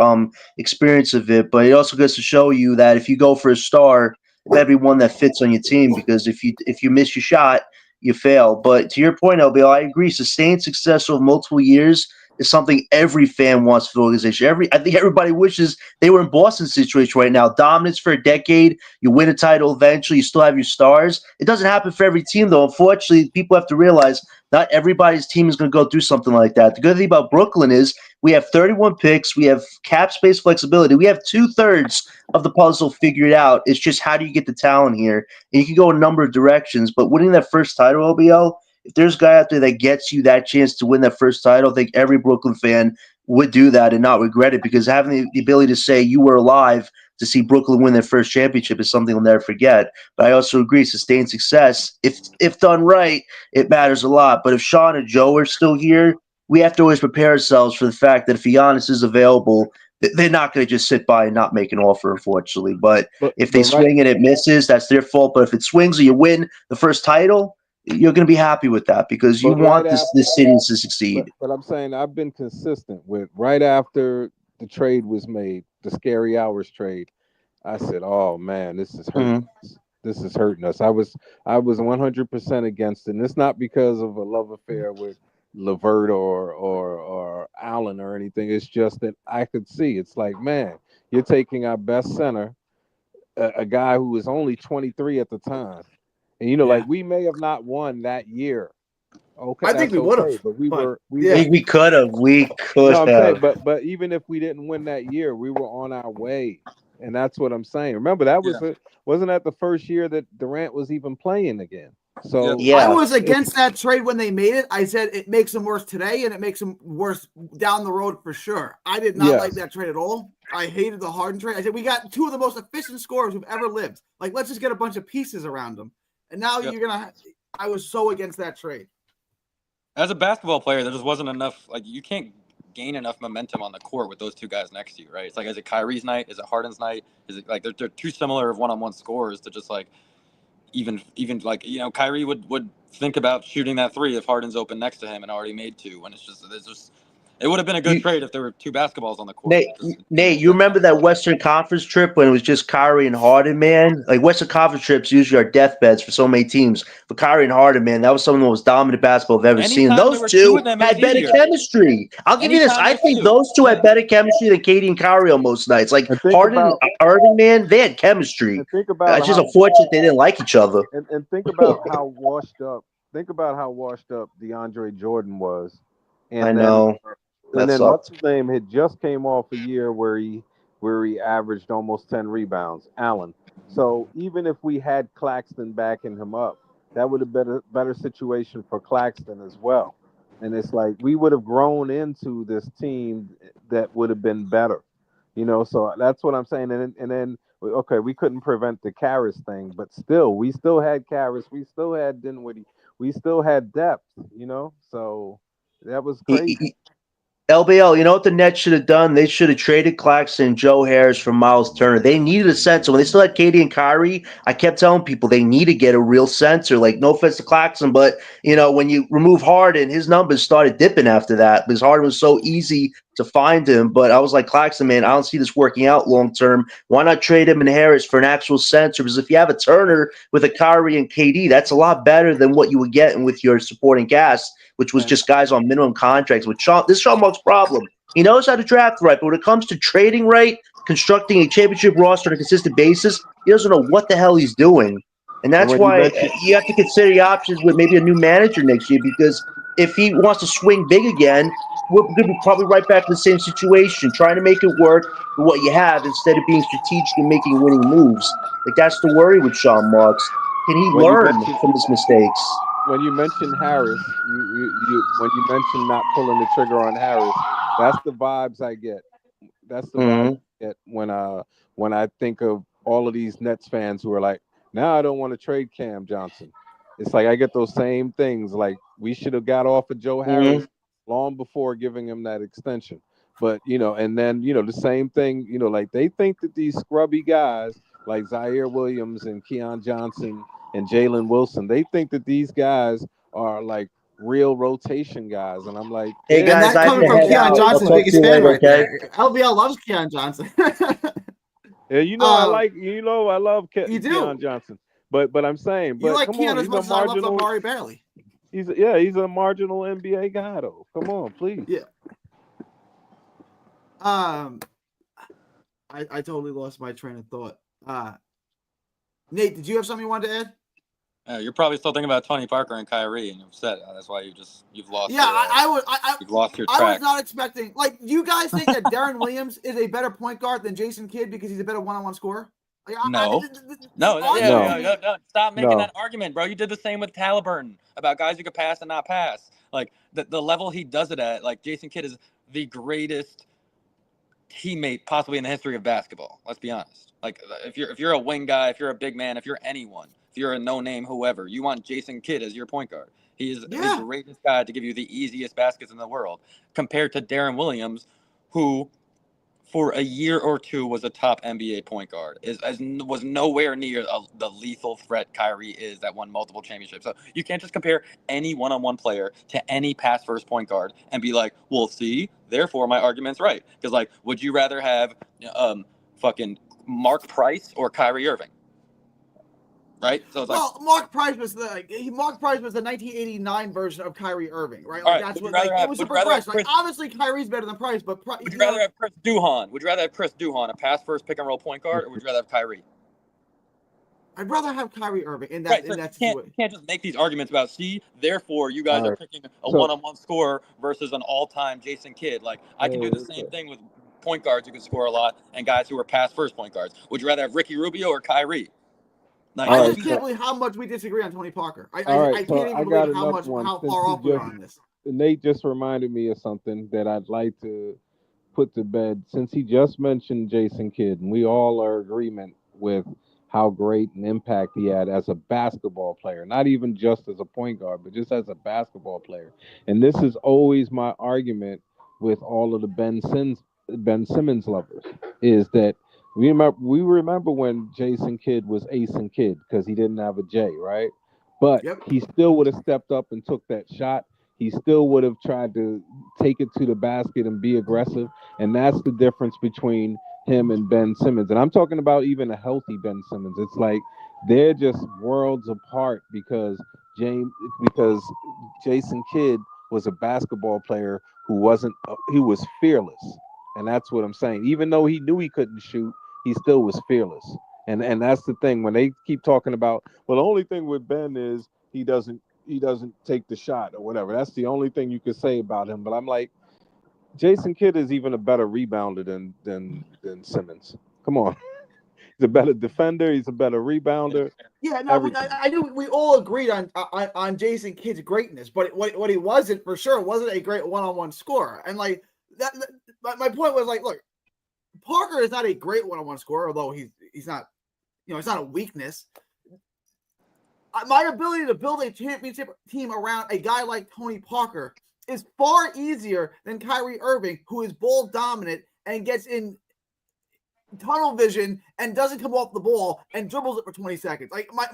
experience of it. But it also goes to show you that if you go for a star, it better be one that fits on your team, because if you miss your shot, you fail. But to your point, LBO, I agree. Sustained success over multiple years is something every fan wants for the organization. I think everybody wishes they were in Boston's situation right now. Dominance for a decade, you win a title eventually, you still have your stars. It doesn't happen for every team, though. Unfortunately, people have to realize not everybody's team is going to go through something like that. The good thing about Brooklyn is we have 31 picks, we have cap space flexibility, we have 2/3 of the puzzle figured out. It's just how do you get the talent here? And you can go a number of directions, but winning that first title, OBL, if there's a guy out there that gets you that chance to win that first title, I think every Brooklyn fan would do that and not regret it, because having the ability to say you were alive to see Brooklyn win their first championship is something they'll never forget. But I also agree, sustained success, if done right, it matters a lot. But if Sean and Joe are still here, we have to always prepare ourselves for the fact that if Giannis is available, they're not going to just sit by and not make an offer, unfortunately. But if they swing and it misses, that's their fault. But if it swings or you win the first title, you're going to be happy with that, because you want this city to succeed. But I'm saying I've been consistent with right after the trade was made, the Scary Hours trade. I said, "Oh man, this is hurting us. This is hurting us." I was 100% against it, and it's not because of a love affair with Levert or Allen or anything. It's just that I could see. It's like, man, you're taking our best center, a guy who was only 23 at the time. And you know, like we may have not won that year. Okay, I think we would have, but we could have. No, I'm saying, but even if we didn't win that year, we were on our way, and that's what I'm saying. Remember, that was wasn't that the first year that Durant was even playing again? So I was against that trade when they made it. I said it makes them worse today, and it makes them worse down the road for sure. I did not like that trade at all. I hated the Harden trade. I said we got 2 of the most efficient scorers who've ever lived. Like, let's just get a bunch of pieces around them. And now you're gonna. I was so against that trade. As a basketball player, there just wasn't enough. Like, you can't gain enough momentum on the court with those 2 guys next to you, right? It's like, is it Kyrie's night? Is it Harden's night? Is it like they're too similar of one-on-one scores to just like even like, you know, Kyrie would think about shooting that 3 if Harden's open next to him and already made 2. And it's just it would have been a good trade if there were 2 basketballs on the court. Nate, you remember that Western Conference trip when it was just Kyrie and Harden, man? Like, Western Conference trips usually are deathbeds for so many teams. But Kyrie and Harden, man, that was some of the most dominant basketball I've ever seen. Those 2 had better chemistry. I'll give you this. I think those 2 had better chemistry than KD and Kyrie on most nights. Like, Harden and man, they had chemistry. It's just unfortunate they didn't like each other. And think about how washed up DeAndre Jordan was. And I know. And then what's his name had just came off a year where he averaged almost 10 rebounds, Allen. So even if we had Claxton backing him up, that would have been a better situation for Claxton as well. And it's like we would have grown into this team that would have been better, you know. So that's what I'm saying. And then Okay, we couldn't prevent the Karras thing, but still, we still had Karras, we still had Dinwiddie, we still had depth, So that was crazy. LBL, you know what the Nets should have done? They should have traded Claxton, Joe Harris for Miles Turner. They needed a center. When they still had Katie and Kyrie, I kept telling people they need to get a real center. Like, no offense to Claxton, but, when you remove Harden, his numbers started dipping after that because Harden was so easy to find him. But I was like, Claxton, man, I don't see this working out long term. Why not trade him and Harris for an actual center? Because if you have a Turner with a Kyrie and KD, that's a lot better than what you were getting with your supporting cast, which was just guys on minimum contracts. This is Sean Mark's problem. He knows how to draft right, but when it comes to trading right, constructing a championship roster on a consistent basis, he doesn't know what the hell he's doing. And that's when you why mention- you have to consider the options with maybe a new manager next year, because if he wants to swing big again, we're going to be probably right back in the same situation, trying to make it work with what you have instead of being strategic and making winning moves. Like, that's the worry with Sean Marks. Can he When you learn mention- from his mistakes? when you mention Harris, when you mention not pulling the trigger on Harris, that's the vibes I get. That's the vibes I get when I think of all of these Nets fans who are like, now I don't want to trade Cam Johnson. It's like I get those same things. Like, we should have got off of Joe Harris long before giving him that extension. But and then the same thing. Like, they think that these scrubby guys like Zaire Williams and Keon Johnson and Jalen Wilson, they think that these guys are like real rotation guys, and I'm like, Hey, And guys, that I have coming to from head Keon out. Johnson's I'll talk to biggest you fan later, right okay? there. LBL loves Keon Johnson. yeah, I love You do. Keon Johnson, but I'm saying, You like come Keon on, as he's much a as I love marginal. Amari Bailey. He's a marginal NBA guy though. Come on, please. Yeah. I totally lost my train of thought. Nate, did you have something you wanted to add? You're probably still thinking about Tony Parker and Kyrie, and you're upset. That's why you've lost. Yeah, you've lost your I track. was not expecting. Like, do you guys think that Darren Williams is a better point guard than Jason Kidd because he's a better one-on-one scorer? Like, No. Stop making that argument, bro. You did the same with Halliburton about guys who could pass and not pass. Like, the level he does it at, like, Jason Kidd is the greatest teammate possibly in the history of basketball. Let's be honest. Like, if you're a wing guy, if you're a big man, if you're anyone, if you're a no-name whoever, you want Jason Kidd as your point guard. He is the greatest guy to give you the easiest baskets in the world, compared to Darren Williams, who for a year or two was a top NBA point guard, was nowhere near the lethal threat Kyrie is that won multiple championships. So you can't just compare any one-on-one player to any pass-first point guard and be like, well, see, therefore my argument's right. Because, like, would you rather have fucking Mark Price or Kyrie Irving? Right? So it's Mark Price was the 1989 version of Kyrie Irving, right? Like, that's what it was a progression. Like, obviously Kyrie's better than Price, but would you rather have Chris Duhon? Would you rather have Chris Duhon, a pass first pick and roll point guard, or would you rather have Kyrie? I'd rather have Kyrie Irving in that. Right, so you can't just make these arguments about, see, therefore you guys are picking a one-on-one scorer versus an all-time Jason Kidd. Like, I can do the same thing with point guards who can score a lot and guys who are pass first point guards. Would you rather have Ricky Rubio or Kyrie? Like, I just can't believe how much we disagree on Tony Parker. I can't even believe how far off we are on this. Nate just reminded me of something that I'd like to put to bed, since he just mentioned Jason Kidd, and we all are in agreement with how great an impact he had as a basketball player, not even just as a point guard, but just as a basketball player. And this is always my argument with all of the Ben Simmons lovers, is that we remember when Jason Kidd was Ace and Kidd because he didn't have a J, right? But he still would have stepped up and took that shot. He still would have tried to take it to the basket and be aggressive. And that's the difference between him and Ben Simmons. And I'm talking about even a healthy Ben Simmons. It's like they're just worlds apart because Jason Kidd was a basketball player who was fearless. And that's what I'm saying. Even though he knew he couldn't shoot, he still was fearless. And that's the thing. When they keep talking about, well, the only thing with Ben is he doesn't take the shot or whatever. That's the only thing you could say about him. But I'm like, Jason Kidd is even a better rebounder than Simmons. Come on. He's a better defender. He's a better rebounder. Yeah, no, I knew we all agreed on Jason Kidd's greatness, but what he wasn't for sure wasn't a great one-on-one scorer. And like that, my point was like, look, Parker is not a great one-on-one scorer, although he's not, it's not a weakness. My ability to build a championship team around a guy like Tony Parker is far easier than Kyrie Irving, who is ball dominant and gets in tunnel vision and doesn't come off the ball and dribbles it for 20 seconds. Like my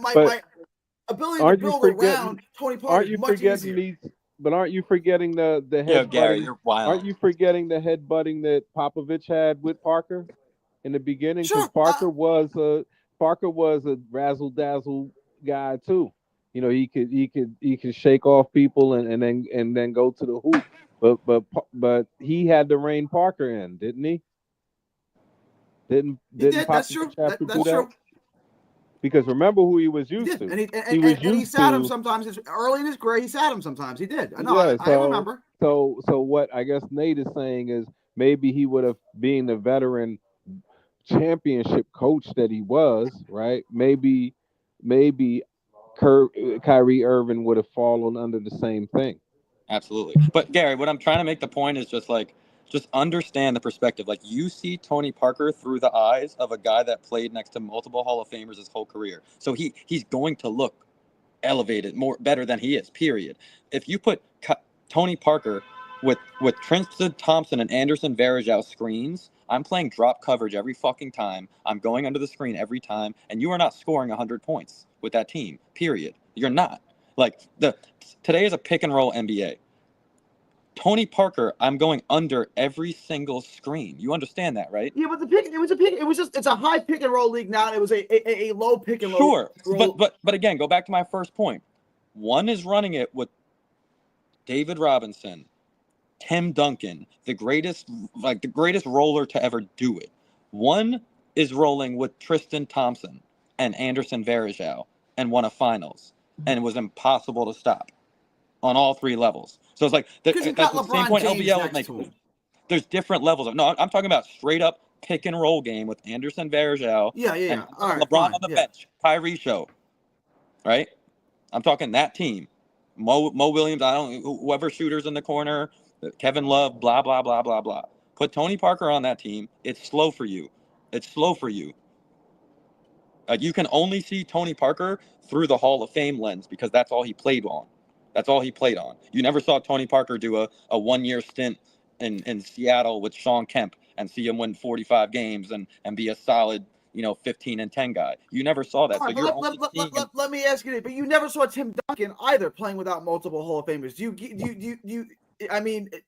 ability to build around Tony Parker is much easier. But aren't you forgetting the head? Gary, you're wild. Aren't you forgetting the headbutting that Popovich had with Parker in the beginning? Because Sure. Parker was a razzle dazzle guy too. He could shake off people and then go to the hoop. But he had to rein Parker in, didn't he? Didn't that's true. Have to That's do that? true. Because remember who he was used to. And he sat him sometimes. Early in his career, he sat him sometimes. He did. I remember. So what I guess Nate is saying is maybe he would have, being the veteran championship coach that he was, right? Maybe Kyrie Irving would have fallen under the same thing. Absolutely. But Gary, what I'm trying to make the point is just understand the perspective. Like, you see Tony Parker through the eyes of a guy that played next to multiple Hall of Famers his whole career. So he's going to look elevated, better than he is, period. If you put Tony Parker with Tristan Thompson and Anderson Varejao screens, I'm playing drop coverage every fucking time. I'm going under the screen every time, and you are not scoring 100 points with that team, period. You're not. Like, today is a pick and roll NBA. Tony Parker, I'm going under every single screen. You understand that, right? Yeah, but it's a high pick and roll league now. It was a low pick and roll. Sure, but again, go back to my first point. One is running it with David Robinson, Tim Duncan, the greatest roller to ever do it. One is rolling with Tristan Thompson and Anderson Varejao and won a finals, and it was impossible to stop on all three levels. So it's like that's the same point LBL would make. There's different levels of. No, I'm talking about straight up pick and roll game with Anderson Varejao. Yeah. All right, LeBron on the bench, Kyrie show. Right? I'm talking that team. Mo Williams, whoever shooters in the corner, Kevin Love, blah blah blah blah blah. Put Tony Parker on that team. It's slow for you. You can only see Tony Parker through the Hall of Fame lens because that's all he played on. You never saw Tony Parker do a 1-year stint in Seattle with Sean Kemp and see him win 45 games and be a solid, 15-10 guy. You never saw that. Let me ask you, but you never saw Tim Duncan either playing without multiple Hall of Famers. Do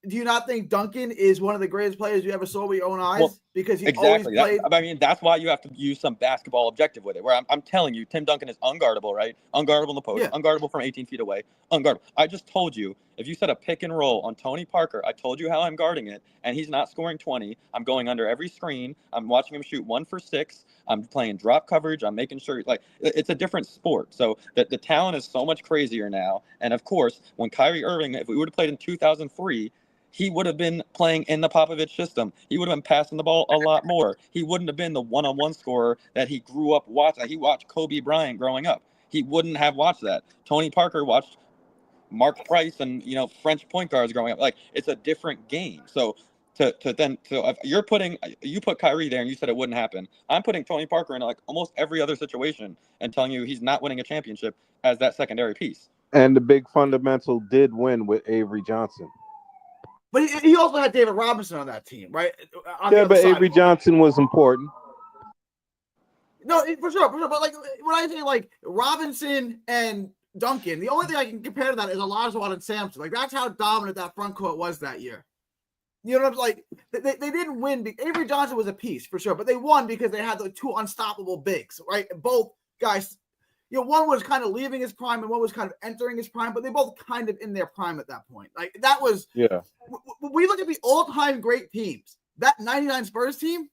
you not think Duncan is one of the greatest players you ever saw with your own eyes? Well, because he always played. That's why you have to use some basketball objective with it. Where I'm telling you, Tim Duncan is unguardable, right? Unguardable in the post, unguardable from 18 feet away, unguardable. I just told you, if you set a pick and roll on Tony Parker, I told you how I'm guarding it, and he's not scoring 20. I'm going under every screen. I'm watching him shoot 1 for 6. I'm playing drop coverage. I'm making sure, it's a different sport. So the talent is so much crazier now. And of course, when Kyrie Irving, if we would have played in 2003, he would have been playing in the Popovich system. He would have been passing the ball a lot more. He wouldn't have been the one-on-one scorer that he grew up watching. He watched Kobe Bryant growing up. He wouldn't have watched that. Tony Parker watched Mark Price and French point guards growing up. Like, it's a different game. So if you put Kyrie there and you said it wouldn't happen. I'm putting Tony Parker in almost every other situation and telling you he's not winning a championship as that secondary piece. And the big fundamental did win with Avery Johnson. But he also had David Robinson on that team, right? But Avery Johnson was important. No, for sure. But when I say Robinson and Duncan, the only thing I can compare to that is Olajuwon and Sampson. That's how dominant that front court was that year. You know what I'm saying? They didn't win. Avery Johnson was a piece for sure, but they won because they had the two unstoppable bigs, right? Both guys, one was kind of leaving his prime and one was kind of entering his prime, but they both kind of in their prime at that point. That was, we look at the all-time great teams. That 99 Spurs team,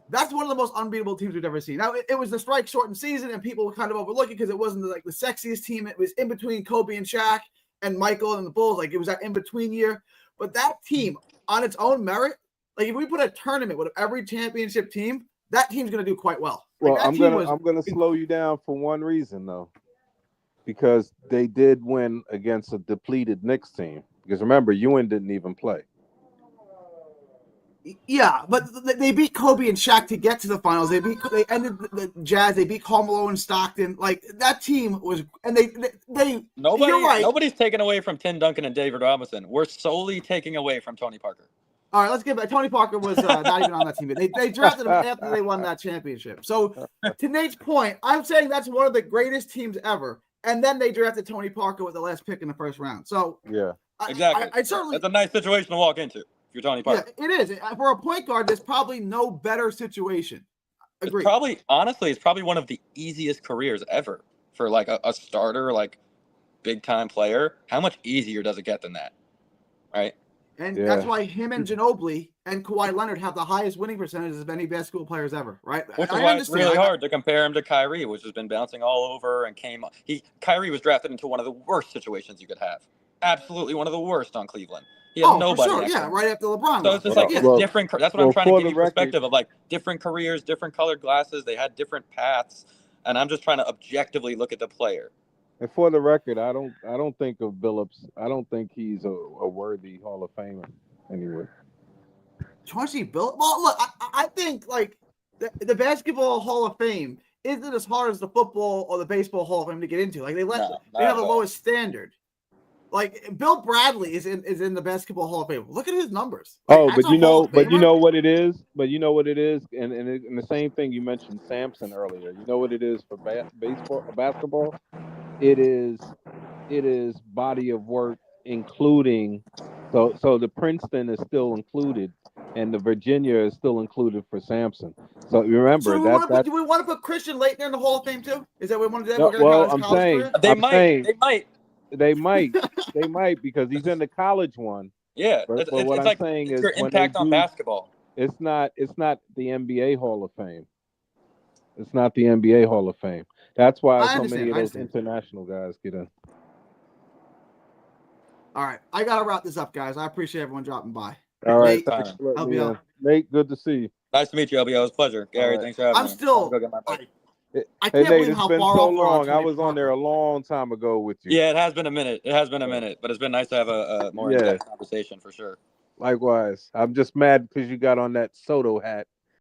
that's one of the most unbeatable teams we've ever seen. Now, it was the strike-shortened season, and people would kind of overlook it because it wasn't the sexiest team. It was in between Kobe and Shaq and Michael and the Bulls. It was that in-between year. But that team, on its own merit, if we put a tournament with every championship team, that team's going to do quite well. Well, I'm gonna slow you down for one reason though, because they did win against a depleted Knicks team. Because remember, Ewing didn't even play. Yeah, but they beat Kobe and Shaq to get to the finals. They ended the Jazz. They beat Carmelo and Stockton. Like that team was, and they You're right. Nobody's taken away from Tim Duncan and David Robinson. We're solely taking away from Tony Parker. All right, let's get back. Tony Parker was not even on that team. They drafted him after they won that championship. So to Nate's point, I'm saying that's one of the greatest teams ever. And then they drafted Tony Parker with the last pick in the first round. So Yeah. Exactly. I certainly. That's a nice situation to walk into if you're Tony Parker. Yeah, it is. For a point guard, there's probably no better situation. Agreed. It's probably one of the easiest careers ever for like a starter, like big time player. How much easier does it get than that? Right. And Yeah. that's why him and Ginobili and Kawhi Leonard have the highest winning percentages of any basketball players ever, right? Which is why it's really hard to compare him to Kyrie, which has been bouncing all over and Kyrie was drafted into one of the worst situations you could have. Absolutely one of the worst on Cleveland. He had nobody. For sure. next Yeah, to him. right after LeBron. So it's just like Well, different. That's what I'm trying to for give the you record- perspective of, like different careers, different colored glasses. They had different paths, and I'm just trying to objectively look at the player. And for the record, I don't think of Billups. I don't think he's a worthy Hall of Famer anyway. Chauncey Billups. Well, look, I think like the Basketball Hall of Fame isn't as hard as the football or the baseball Hall of Fame to get into. Like they have the lowest standard. Like Bill Bradley is in the Basketball Hall of Fame. Look at his numbers. Like, Oh, that's but a you Hall know, of but you Famer. know what it is. But you know what it is, and the same thing you mentioned Sampson earlier. You know what it is for basketball. It is body of work, including so the Princeton is still included, and the Virginia is still included for Sampson. So you remember So that. do we want to put Christian Laettner in the Hall of Fame too? Is that what we want to do? No, We're gonna well, count his I'm college saying- career? They might. They might because he's in the college one. Yeah, But it's what I'm like saying it's is your when impact they on do- basketball. It's not the NBA Hall of Fame. It's not the NBA Hall of Fame. That's why I so understand, many of I those understand. international guys get in. All right, I gotta wrap this up, guys. I appreciate everyone dropping by. All right, Nate, thanks for letting me LBL. in. Nate, good to see you. Nice to meet you, LBO. It was a pleasure. Gary, right. thanks for having I'm me. still. I'm gonna go get my bike. I Hey can't Nate, believe it's how been far so off we're on long. I Tony was on there Parker. a long time ago with you. Yeah, it has been a minute. But it's been nice to have a more Yeah. in-depth conversation for sure. Likewise. I'm just mad because you got on that Soto hat.